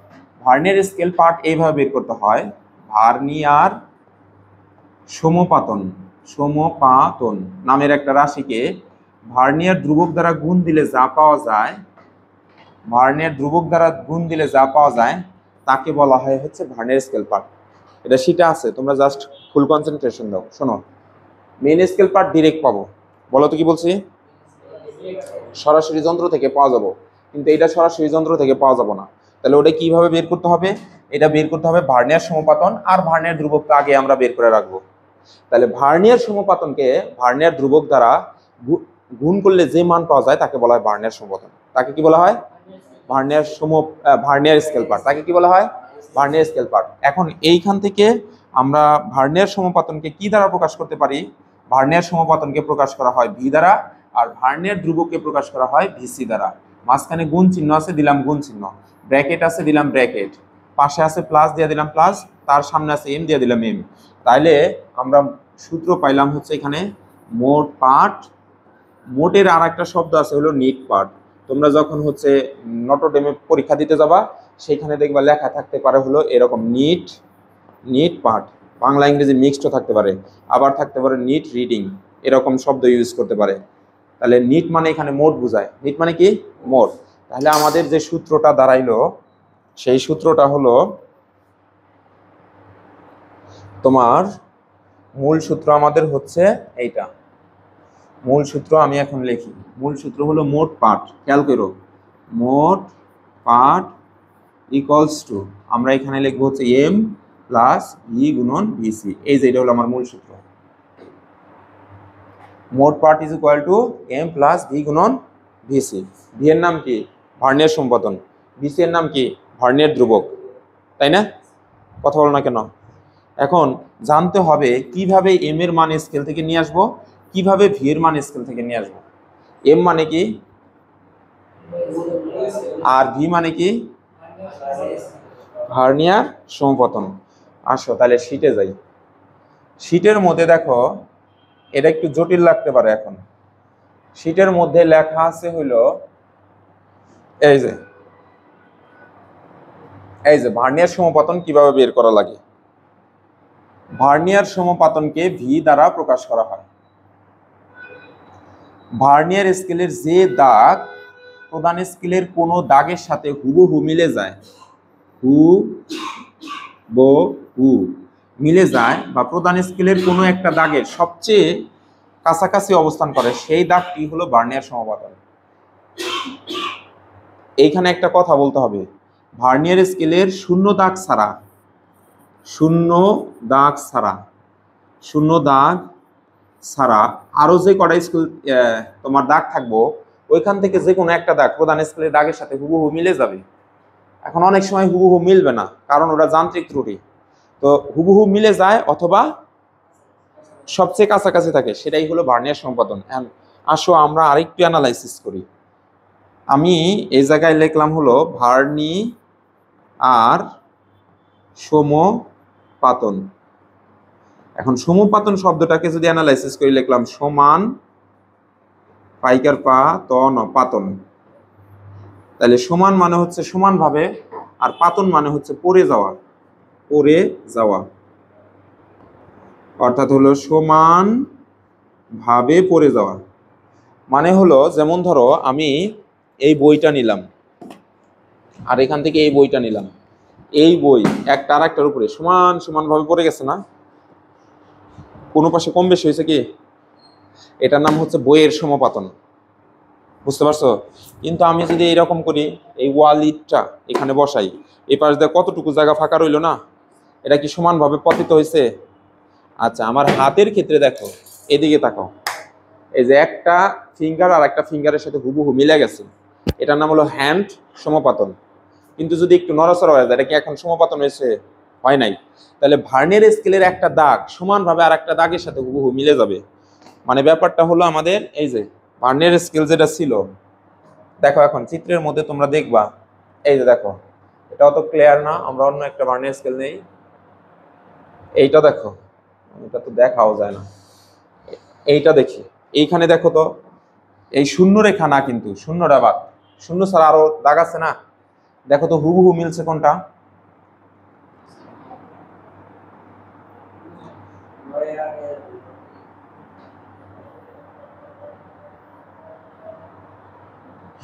ভার্নিয়ার স্কেল পার্ট এইভাবে বের করতে হয়, ভার্নিয়ার সমপাতন নামের একটা রাশিকে ভার্নিয়ার ধ্রুবক দ্বারা গুণ দিলে যা পাওয়া যায় তাকে বলা হয় হচ্ছে ভার্নিয়ার স্কেল পার্ট। এটা সেটা আছে, তোমরা জাস্ট ফুল কনসেন্ট্রেশন দাও। শোনো, মেইন স্কেল পার্ট ডিরেক্ট পাবো। বলো তো কি বলছি? সরাসরি যন্ত্র থেকে পাওয়া যাবো, কিন্তু এটা সরাসরি যন্ত্র থেকে পাওয়া যাবো না। তাহলে ওটা কিভাবে বের করতে হবে? এটা বের করতে হবে ভার্নিয়ার সমপাতন আর ভার্নিয়ার ধ্রুবকটা আগে আমরা বের করে রাখবো। তাহলে ভার্নিয়ার সমপাতনকে ভার্নিয়ার ধ্রুবক দ্বারা গুণ করলে যে মান পাওয়া যায় তাকে বলা হয় ভার্নিয়ার সমপতন। তাকে কি বলা হয়? Vernier scale part. তাকে কি বলা হয়? Vernier scale part. এখন এইখান থেকে আমরা ভার্নিয়ার সমপতনকে কি দ্বারা প্রকাশ করতে পারি? ভার্নিয়ার সমপতনকে প্রকাশ করা হয় ভি দ্বারা, আর ভার্নিয়ার ধ্রুবককে প্রকাশ করা হয় ভিসি দ্বারা। মাঝখানে গুণ চিহ্ন আছে, দিলাম গুণ চিহ্ন, ব্র্যাকেট আছে, দিলাম ব্র্যাকেট, পাশে আছে প্লাস দিয়ে দিলাম প্লাস, তার সামনে আছে এম দিয়ে দিলাম এম। তাইলে আমরা সূত্র পাইলাম হচ্ছে এখানে মোট পার্ট। মোটের আর একটা শব্দ আছে হলো নিট পার্ট। তোমরা যখন হচ্ছে নটরডেমে পরীক্ষা দিতে যাবা সেখানে দেখবা লেখা থাকতে পারে হলো এরকম নিট পার্ট, বাংলা ইংরেজি মিক্সড থাকতে পারে, আবার থাকতে পারে নিট রিডিং, এরকম শব্দ ইউজ করতে পারে। তাহলে নিট মানে এখানে মোট বোঝায়। নিট মানে কি? মোট। তাহলে আমাদের যে সূত্রটা দাঁড়াইলো সেই সূত্রটা হলো তোমার মূল সূত্র আমাদের হচ্ছে এইটা। মূল সূত্র আমি এখন লিখি। মূল সূত্র হলো মোট পার্ট। খেয়াল করো, মোট পার্ট ইকুয়ালস টু, আমরা এখানে লিখবো হচ্ছে এম প্লাস ভি গুণন ভিসি। এই যে এটা হলো আমার মূল সূত্র। মোট part is equal to M plus V গুণন ভিসি। ভি এর নাম কি? ভার্নিয়ার সমপতন। ভিসি এর নাম কি? ভার্নিয়ার ধ্রুবক। তাই না? কথা বলো না কেন? এখন জানতে হবে কিভাবে এম এর মান স্কেল থেকে নিয়ে আসবো, কিভাবে ভি এর মান স্কেল থেকে নিয়ে আসবো। এম মানে কি আর ভি মানে কি? ভার্নিয়ার সমপতন। আসো তাহলে শীটে যাই। শীটের মধ্যে দেখো এটা একটু জটিল লাগতে পারে। এখন শীটের মধ্যে লেখা আছে হইল এই যে ভার্নিয়ার সমপতন কিভাবে বের করা লাগে। ভার্নিয়ার সমপতনকে ভি দ্বারা প্রকাশ করা হয়। ভার্নিয়ার স্কেলের যে দাগ প্রধান স্কেলের কোনো দাগের সাথে হুবহু মিলে যায়, হুবহু মিলে যায়, বা প্রধান স্কেলের কোনো একটা দাগের সবচেয়ে কাছাকাছি অবস্থান করে, সেই দাগটি হলো ভার্নিয়ার সমপতন। এইখানে একটা কথা বলতে হবে, ভার্নিয়ার স্কেলের শূন্য দাগ ছাড়া আরো যে কটা স্কেল তোমার দাগ থাকবো ওইখান থেকে যে কোনো একটা দাগ প্রধান স্কেলের দাগের সাথে হুবহু মিলে যাবে। এখন অনেক সময় হুবহু মিলবে না, কারণ ওটা যান্ত্রিক ত্রুটি। তো হুবহু মিলে যায় অথবা সবচেয়ে কাছাকাছি থাকে, সেটাই হলো ভার্নিয়ার সমপতন। আসো আমরা আরেকটু অ্যানালাইসিস করি। আমি এই জায়গায় লিখলাম হলো ভার্নি আর সমপাতন। এখন সমপাতন শব্দটাকে যদি অ্যানালাইসিস করি লিখলাম সমান পাইকার পাতন। তাহলে সমান মানে হচ্ছে সমানভাবে, আর পাতন মানে হচ্ছে পড়ে যাওয়া, অর্থাৎ হলো সমান ভাবে পড়ে যাওয়া। মানে হলো যেমন ধরো আমি এই বইটা নিলাম আর এখান থেকে এই বইটা নিলাম, এই বই একটা আর একটার উপরে সমান সমান ভাবে পড়ে গেছে না? কোনো পাশে কম বেশি হয়েছে কি? এটার নাম হচ্ছে বইয়ের সমপাতন। বুঝতে পারছো? কিন্তু আমি যদি এরকম করি, এই ওয়ালিটটা এখানে বসাই, এই পাশ দিয়ে কতটুকু জায়গা ফাঁকা রইলো না? এটা কি সমানভাবে পতিত হয়েছে? আচ্ছা, আমার হাতের ক্ষেত্রে দেখো, এদিকে তাকাও, এই যে একটা ফিঙ্গার আর একটা ফিঙ্গারের সাথে হুবহু মিলে গেছে, এটার নাম হলো হ্যান্ড সমপাতন। কিন্তু যদি একটু নড়াচড়া হয়ে যায়, এটা কি এখন সমপাতন হয়েছে? হয় নাই। তাহলে ভার্নিয়ার স্কেলের একটা দাগ সমানভাবে আর একটা দাগের সাথে হুবহু মিলে যাবে। মানে ব্যাপারটা হলো আমাদের এই যে ভার্নিয়ার স্কেল যেটা ছিল, দেখো এখন চিত্রের মধ্যে তোমরা দেখবা, এই যে দেখো এটা অত ক্লিয়ার না, আমরা অন্য একটা ভার্নিয়ার স্কেল নেই। এইটা দেখো, এটা তো দেখাও যায় না, এইটা দেখি, এইখানে দেখো তো, এই শূন্য রেখা না, কিন্তু শূন্যটা বাদ, শূন্য ছাড়া আরো দাগ আছে না? দেখো তো হুবহু মিলছে কোনটা?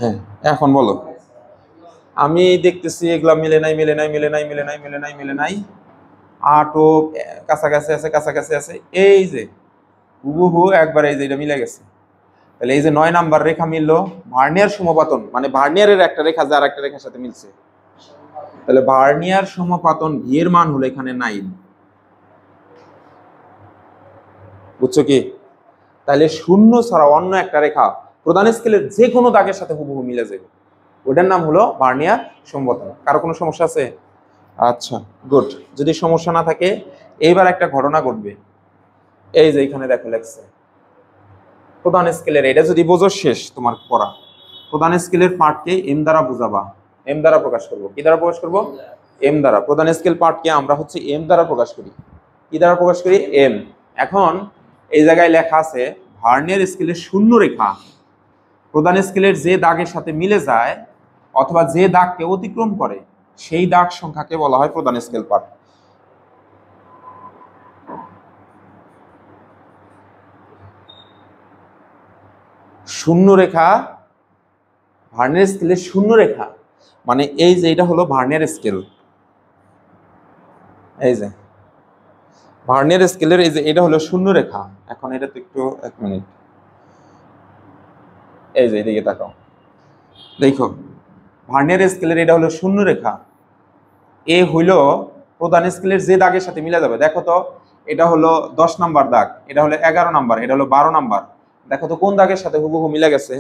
হ্যাঁ, এখন বলো। আমি দেখতেছি এগুলা মিলে নাই, আটও কাছাকাছি আছে, এই যে হুবহু একবার এই যে এটা মিলে গেছে। তাহলে এই যে 9 নাম্বার রেখা মিললো, ভার্নিয়ার সমপাতন মানে ভার্নিয়ারের একটা রেখা যে আর একটা রেখার সাথে মিলছে। তাহলে ভার্নিয়ার সমপাতন ভি এর মান হলো এখানে 9। বুঝছো কি? তাহলে শূন্য ছাড়া অন্য একটা রেখা প্রধান স্কেলের যে কোনো দাগের সাথে হুবহু মিলে যাবে, ওটার নাম হলো ভার্নিয়ার সমবর্তন। কারো কোনো সমস্যা আছে? আচ্ছা, গুড। যদি সমস্যা না থাকে এইবার একটা ঘটনা ঘটবে। এই যে এখানে দেখো লেখছে প্রধান স্কেলের, এটা যদি বোঝো শেষ তোমার পড়া। প্রধান স্কেলের পার্টকে এম দ্বারা বোঝাবা, এম দ্বারা প্রকাশ করব। কি দ্বারা প্রকাশ করব? এম দ্বারা। প্রধান স্কেল পার্টকে আমরা হচ্ছে এম দ্বারা প্রকাশ করি। কি দ্বারা প্রকাশ করি? এম। এখন এই জায়গায় লেখা আছে ভার্নিয়ার স্কেলের শূন্য রেখা প্রধান স্কেলের যে দাগের সাথে মিলে যায় অথবা যে দাগকে অতিক্রম করে সেই দাগ সংখ্যাকে বলা হয় প্রধান স্কেল পার্ট। শূন্য রেখা, ভার্নিয়ার স্কেলের শূন্য রেখা মানে এই যে এটা হলো ভার্নিয়ার স্কেল, এই যে ভার্নিয়ার স্কেলের এই যে এটা হলো শূন্য রেখা। এখন এটা তো একটু এক মিনিট, এই যে এদিকে তাকাও, দেখো ভার্নিয়ার স্কেলের এটা হলো শূন্য রেখা, এ হইল প্রধান স্কেলের যে দাগের সাথে মিলে যাবে। দেখো তো এটা হলো 10 নাম্বার দাগ, এটা হলো 11 নাম্বার, এটা হলো 12 নাম্বার। দেখো তো কোন দাগের সাথে হুবহু মিলে গেছে?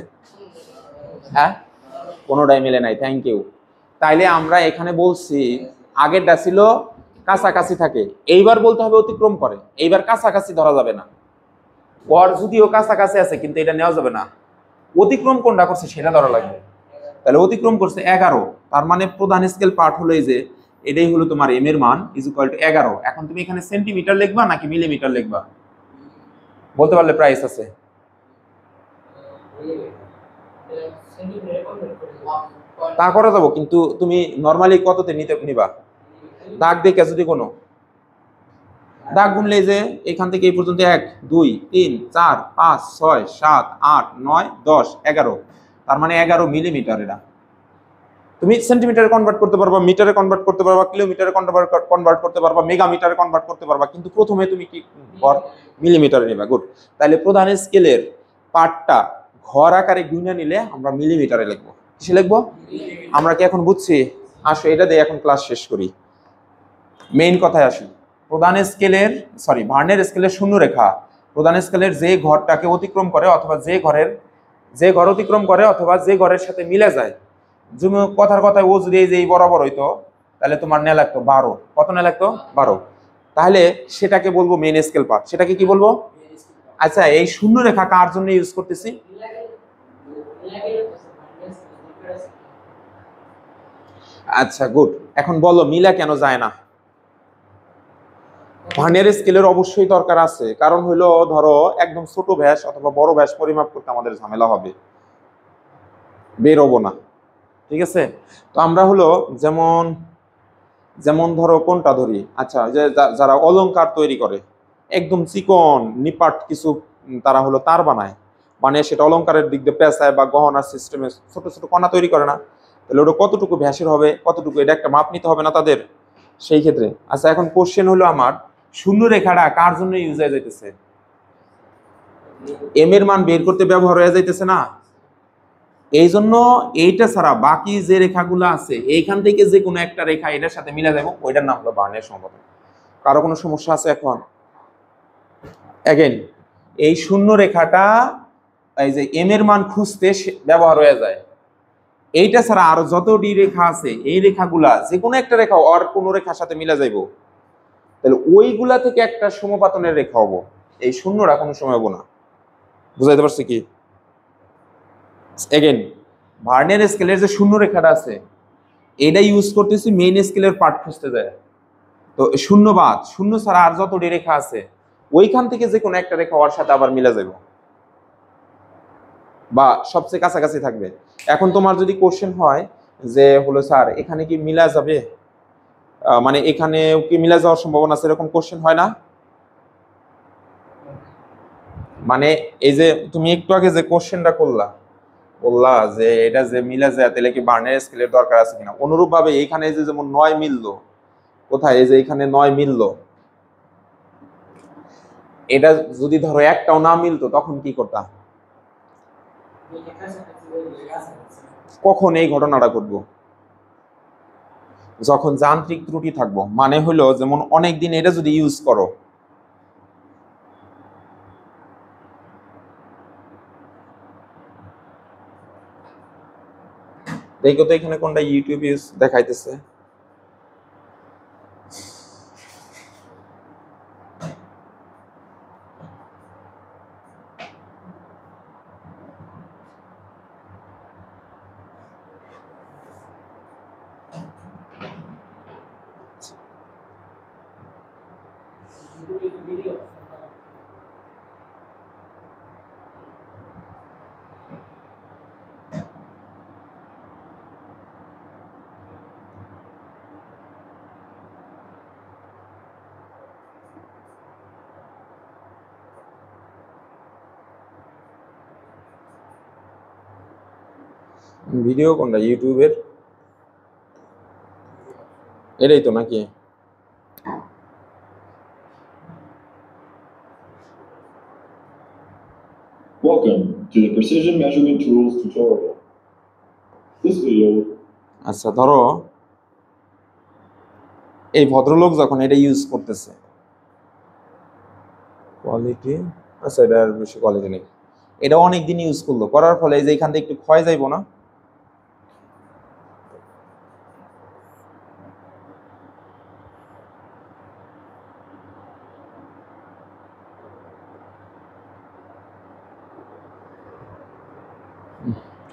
হ্যাঁ, কোনোটাই মিলে নাই। Thank you. তাইলে আমরা এখানে বলছি আগেরটা ছিল কাছাকাছি থাকে, এইবার বলতে হবে অতিক্রম করে। এইবার কাছাকাছি ধরা যাবে না, ওর যদিও কাছাকাছি আছে কিন্তু এটা নেওয়া যাবে না। অতিক্রম কোনটা করছে সেটা ধরা লাগবে। তাহলে অতিক্রম করছে 11, তার মানে প্রধান স্কেল পার্ট হলো এই যে এটাই হলো তোমার এম এর মান ইজ ইকুয়াল টু 11। এখন তুমি এখানে সেন্টিমিটার লিখবা নাকি মিলিমিটার লিখবা? বলতে পারলে প্রাইস আছে। তা করা যাবো, কিন্তু তুমি নরমালি কততে নিবা? দাগ দেখে যদি কোনো দাগ গুনলে যে এখান থেকে এই পর্যন্ত 1 2 3 4 5 6 7 8 9 10 11, তার মানে 11 মিলিমিটার। এটা তুমি সেন্টিমিটারে কনভার্ট করতে পারবা, মিটারে কনভার্ট করতে পারবা, কিলোমিটারে কনভার্ট করতে পারবা, মেগামিটারে কনভার্ট করতে পারবা, কিন্তু প্রথমে তুমি কি মিলিমিটারে নেবা। গুড। তাহলে প্রধান স্কেলের পার্টটা ঘর আকারে গুণে নিলে আমরা মিলিমিটারে লিখবো। কিসে লিখবো? আমরা কি এখন বুঝছি? আসো এটা দিয়ে এখন ক্লাস শেষ করি, মেইন কথায় আসি। প্রধান স্কেলের ভার্নিয়ার স্কেলের শূন্য রেখা প্রধান স্কেলের যে ঘরটাকে অতিক্রম করে অথবা যে ঘর অতিক্রম করে অথবা যে ঘরের সাথে মিলে যায়। তুমি কথার কথায় ও যদি এই যে বরাবর হইতো তাহলে তোমার নেওয়া লাগতো 12। কত নেওয়া লাগতো? 12। তাহলে সেটাকে বলবো মেইন স্কেল পার্ট। সেটাকে কি বলবো? আচ্ছা, এই শূন্য রেখা কার জন্য ইউজ করতেছি? আচ্ছা, গুড। এখন বলো মিলা কেন যায় না? ভার্নিয়ার স্কেলের অবশ্যই দরকার আছে, কারণ হইলো ধরো একদম ছোট ব্যাস অথবা বড় ব্যাস পরিমাপ করতে আমাদের ঝামেলা হবে, বেরোবো না। ঠিক আছে, তো আমরা হলো যেমন যেমন ধরো কোনটা ধরি, আচ্ছা যে যারা অলংকার তৈরি করে একদম চিকন নিপাট কিছু তারা হলো তার বানায়, মানে সেটা অলংকারের দিক দিয়ে পেঁচায় বা গহনার সিস্টেমে ছোট ছোট কণা তৈরি করে না, তাহলে ওটা কতটুকু ভ্যাসের হবে, কতটুকু, এটা একটা মাপ নিতে হবে না তাদের সেই ক্ষেত্রে। আচ্ছা, এখন কোশ্চেন হলো আমার শূন্য রেখাটা কার জন্য ইউজ হয়ে যাইতেছে? এম এর মান বের করতে ব্যবহার হয়ে যাইতেছে না? এই জন্য এইটা ছাড়া বাকি যে রেখাগুলো আছে এইখান থেকে যে কোনো একটা রেখা এটার সাথে মিলে যাবো, ওইটার নাম হলো ভার্নিয়ার সমবর্তন। কারো কোনো সমস্যা আছে? এখন এগেইন এই শূন্য রেখাটা এই যে এম এর মান খুঁজতে ব্যবহার হয়ে যায়। এইটা ছাড়া আরো যত ডি রেখা আছে এই রেখাগুলা যে কোনো একটা রেখা আর কোনো রেখার সাথে মিলে যাইবো, তাহলে ওইগুলা থেকে একটা সমপাতনের রেখা হবো, এই শূন্যটা কোনো সময় হবো না। বুঝাইতে পারছি কি? এগেইন ভার্নিয়ার স্কেলের যে শূন্য রেখাটা আছে এটা ইউজ করতেছি মেইন স্কেলের পার্ট খুঁজতে যায়। তো শূন্য ছাড়া আর যত ডি রেখা আছে ওইখান থেকে যে কোনো একটা রেখা ওর সাথে আবার মিলে যাবে বা সবচেয়ে কাছাকাছি থাকবে। এখন তোমার যদি কোশ্চেন হয় যে হলো স্যার এখানে কি মিলা যাবে, মানে এখানে কি মিলা যাওয়ার সম্ভাবনা আছে, এরকম কোশ্চেন হয় না? মানে এই যে তুমি একটু আগে যে কোশ্চেনটা বললা যে এটা যে মিলা যায় তাহলে কি ভার্নিয়ার স্কেলের দরকার আছে কিনা, অনুরূপ ভাবে এইখানে যে যেমন 9 মিললো, কোথায় এই যে এখানে 9 মিললো, এটা যদি ধরো একটাও না মিলতো তখন কি করতা? কখন এই ঘটনাটা ঘটবো? যখন যান্ত্রিক ত্রুটি থাকবো, মানে হলো যেমন অনেকদিন এটা যদি ইউজ করো, দেখো তো এখানে কোনটা ইউটিউব ইউজ দেখাইতেছে। ভিডিও কোনটা ইউটিউবের? এটাই তো নাকি? Welcome to the Precision Measurement Tools tutorial. This video. আচ্ছা ধরো এই ভদ্রলোক যখন এটা ইউজ করতেছে, কোয়ালিটি, আচ্ছা এটা আর বেশি কোয়ালিটি নেই, এটা অনেক দিন ইউজ করলো, করার ফলে এই যে এখান থেকে একটু ক্ষয় যাইবো না?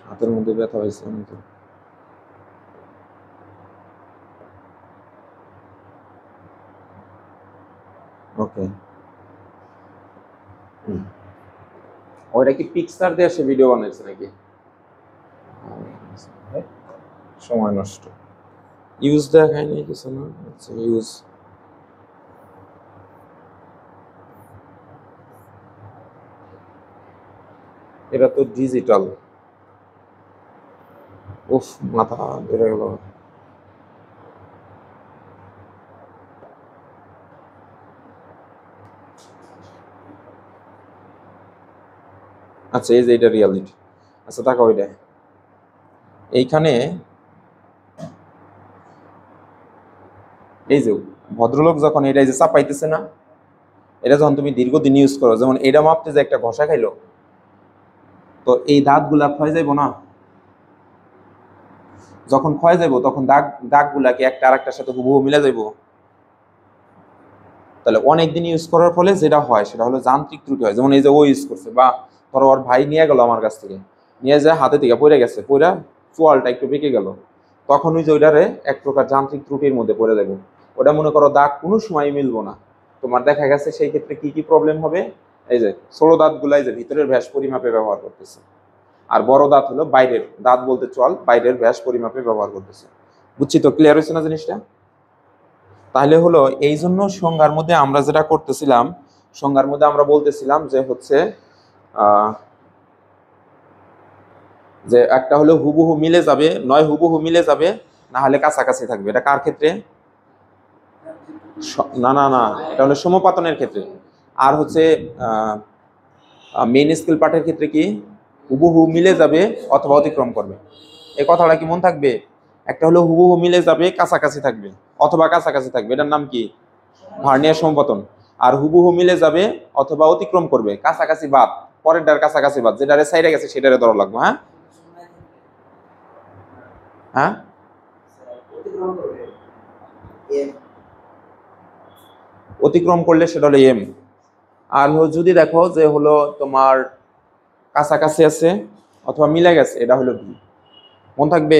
হাতের মধ্যে ব্যথা হয়েছে কিন্তু। ওকে, ওইটা কি পিক্সার দিয়ে সে ভিডিও বানাইছে নাকি? সময় নষ্ট, ইউজ দেখায়নি কিছু না। আচ্ছা ইউজ, এটা তো ডিজিটাল। উফ, মাথা বেড়ে গেল। আচ্ছা এই যে এটা রিয়ালিটি। আচ্ছা তাকা ওইটা এইখানে, এই যে ভদ্রলোক যখন এটা যে চাপাইতেছে না, এটা যখন তুমি দীর্ঘদিন ইউজ করো, যেমন এটা মাপতে যে একটা ঘষা খাইলো, তো এই দাঁতগুলা ক্ষয় যাইব না? যখন ক্ষয় যাইব তখন দাগগুলাকে একটা আরেকটার সাথে হুবহু মিলে যাইব। তাহলে অনেকদিন ইউজ করার ফলে যেটা হয় সেটা হলো যান্ত্রিক ত্রুটি হয়। যেমন এই যে ও ইউজ করছে, বা ধরো ওর ভাই নিয়ে গেল আমার কাছ থেকে, নিয়ে যায় হাতে থেকে পড়ে গেছে, পড়া চোয়ালটা একটু বেঁকে গেল, তখন ওই যে ওইটারে এক প্রকার যান্ত্রিক ত্রুটির মধ্যে পড়ে যাবে। ওটা মনে করো দাগ কোনো সময় মিলবো না। তোমার দেখা গেছে সেই ক্ষেত্রে কি কি প্রবলেম হবে? এই যে ছোট দাঁতগুলাই যে ভিতরের ব্যাস পরিমাপে ব্যবহার করতেছে, আর বড় দাঁত হলো বাইরের দাঁত, বলতে চল বাইরের ব্যাস পরিমাপে ব্যবহার করতেছে। বুঝছি তো? ক্লিয়ার হয়েছে না জিনিসটা? তাহলে হলো এই জন্য সংজ্ঞার মধ্যে আমরা যেটা করতেছিলাম, সংজ্ঞার মধ্যে আমরা বলতেছিলাম যে হচ্ছে যে একটা হলো হুবহু মিলে যাবে, নয় হুবহু মিলে যাবে, না হলে কাছাকাছি থাকবে। এটা কার ক্ষেত্রে? না না না, এটা হলো সমপাতনের ক্ষেত্রে। আর হচ্ছে মেইন স্কেল পার্টের ক্ষেত্রে কি হুবহু মিলে যাবে অথবা অতিক্রম করবে। এই কথাটা কি মন থাকবে? একটা হলো হুবহু মিলে যাবে, কাছাকাছি থাকবে, অথবা কাছাকাছি থাকবে, এটার নাম কি? ভার্নিয়ার সমপতন। আর হুবহু মিলে যাবে অথবা অতিক্রম করবে, কাছাকাছি বাদ, পরেরটার কাছাকাছি বাদ, যেটারে সাইডে গেছে সেটারে ধরা লাগবে। হ্যাঁ হ্যাঁ, অতিক্রম করলে সেটা হলো এম। আর যদি দেখো যে হলো তোমার কাছাকাছি আছে অথবা মিলে গেছে, এটা হলো ভি। মন থাকবে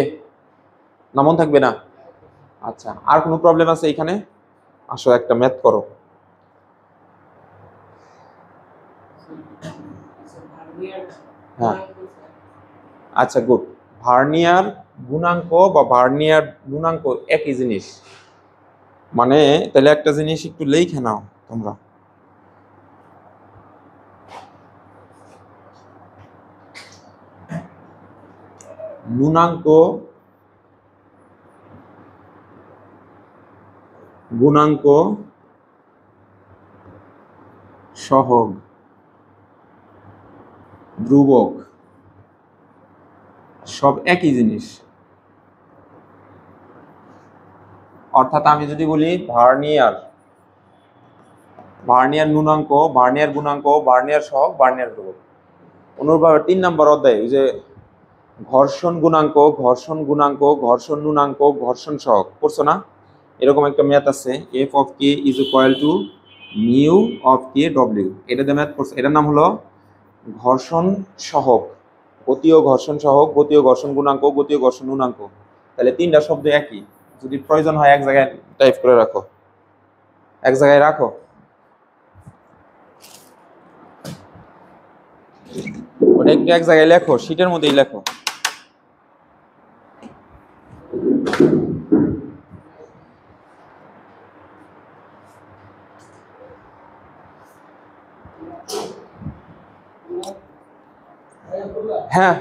না? মন থাকবে না? আচ্ছা, আর কোনো প্রবলেম আছে এখানে? আসো একটা ম্যাথ করো। হ্যাঁ আচ্ছা গুড। ভার্নিয়ার গুণাঙ্ক বা ভার্নিয়ার গুণাঙ্ক একই জিনিস, মানে তাহলে একটা জিনিস একটু লিখে নাও তোমরা। গুণাঙ্ক গুণাঙ্ক সহগ ধ্রুবক সব একই জিনিস। অর্থাৎ আমি যদি বলি ভার্নিয়ার গুণাঙ্ক, ভার্নিয়ার গুণাঙ্ক, ভার্নিয়ার সহগ, ভার্নিয়ার ধ্রুবক। অনুরূপভাবে 3 নম্বর অধ্যায়, ওই যে ঘর্ষণ গুণাঙ্ক, ঘর্ষণ গুণাঙ্ক, ঘর্ষণ ন্যূনাঙ্ক, ঘর্ষণ সহগ পড়ছো না? এরকম একটা ম্যাথ আছে, F of K is equal two mu of K W. এটাতে ম্যাথ পড়ছো, এটার নাম হলো ঘর্ষণ সহগ, গতীয় ঘর্ষণ সহগ, গতীয় ঘর্ষণ গুণাঙ্ক, গতীয় ঘর্ষণ ন্যূনাঙ্ক। তাহলে তিনটা শব্দ একই, যদি প্রয়োজন হয় এক জায়গায় টাইপ করে রাখো, এক জায়গায় রাখো। ওটা একটু এক জায়গায় লেখো, শীটের মধ্যেই লেখো। হ্যাঁ,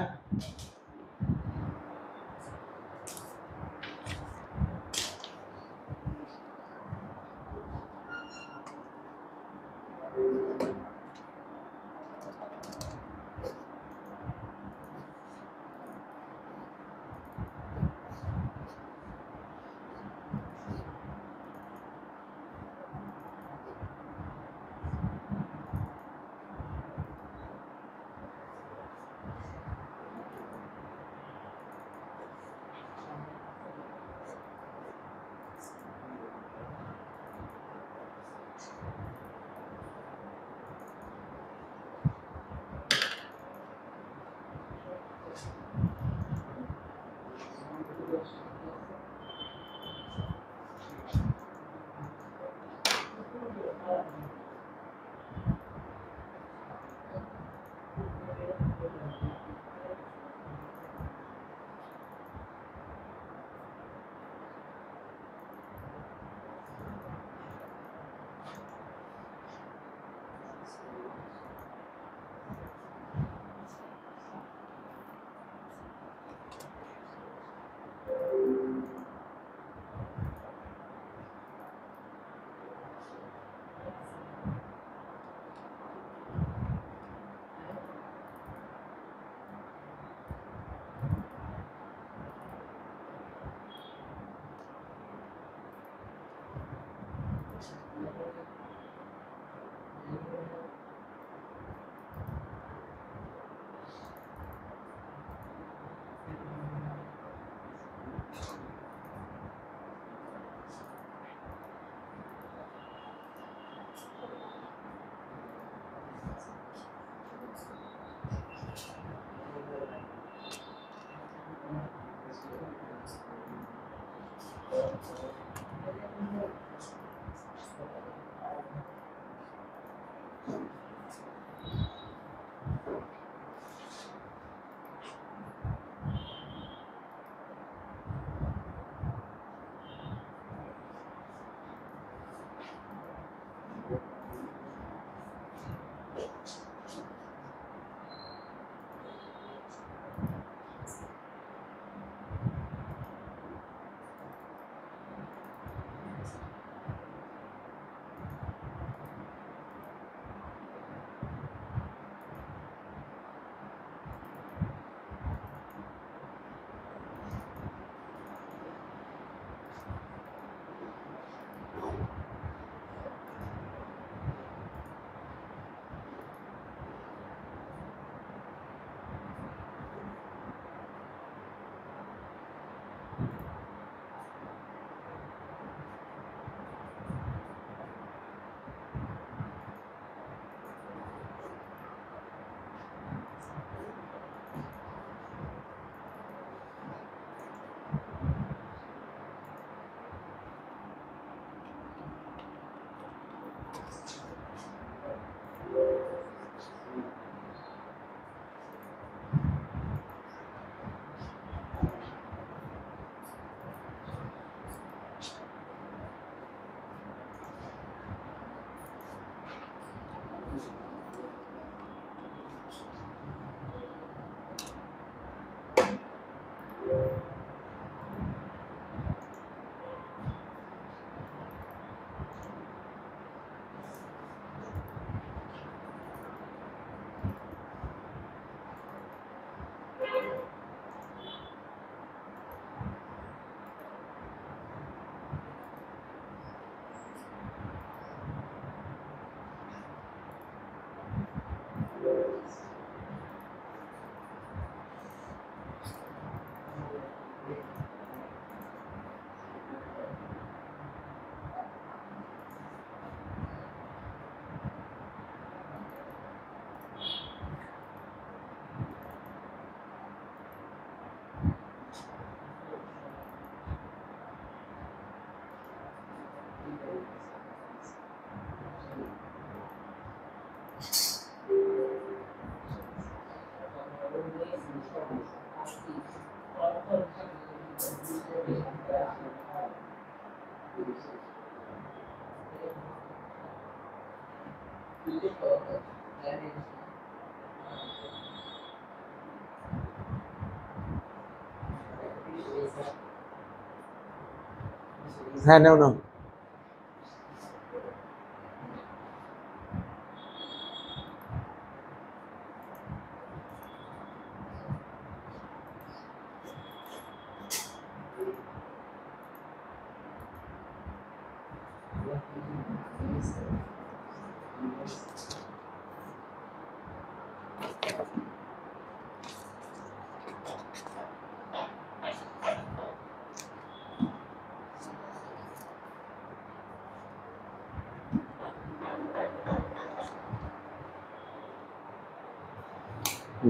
হ্যাঁ, নাও নাও।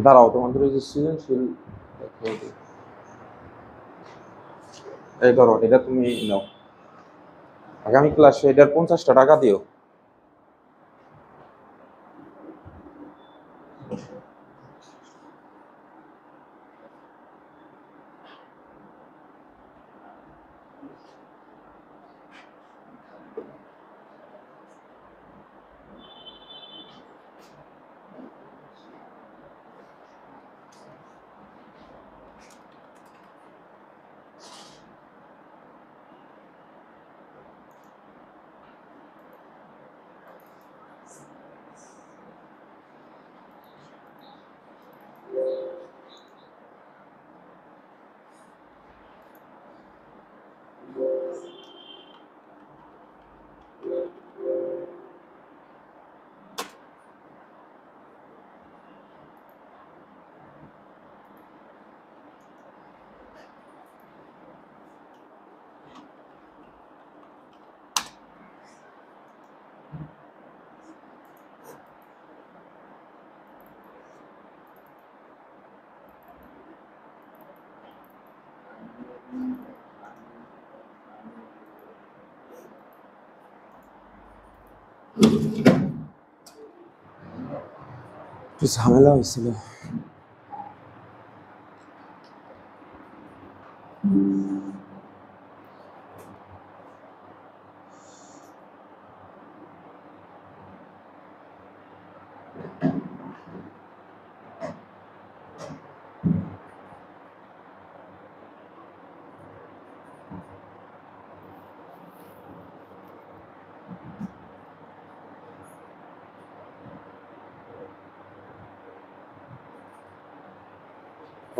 দাঁড়াও, তোমাদের ওই যে সৃজনশীল, এই ধরো এটা তুমি নাও, আগামী ক্লাসে এটার 50টা টাকা দিও। একটু ঝামেলা হয়েছিল।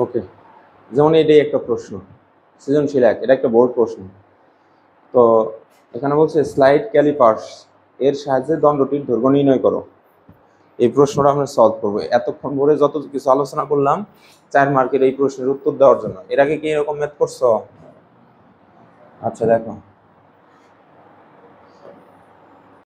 ওকে, যেমন এটাই একটা প্রশ্ন, সৃজনশীল 1, এটা একটা বোর্ড প্রশ্ন। তো এখানে বলছে স্লাইড ক্যালিপার্স এর সাহায্যে দণ্ডটির দৈর্ঘ্য নির্ণয় করো। এই প্রশ্নটা আমরা সলভ করবো। এতক্ষণ ধরে যত কিছু আলোচনা করলাম 4 মার্কের এই প্রশ্নের উত্তর দেওয়ার জন্য। এর আগে কি এরকম ম্যাথ করছো? আচ্ছা দেখো।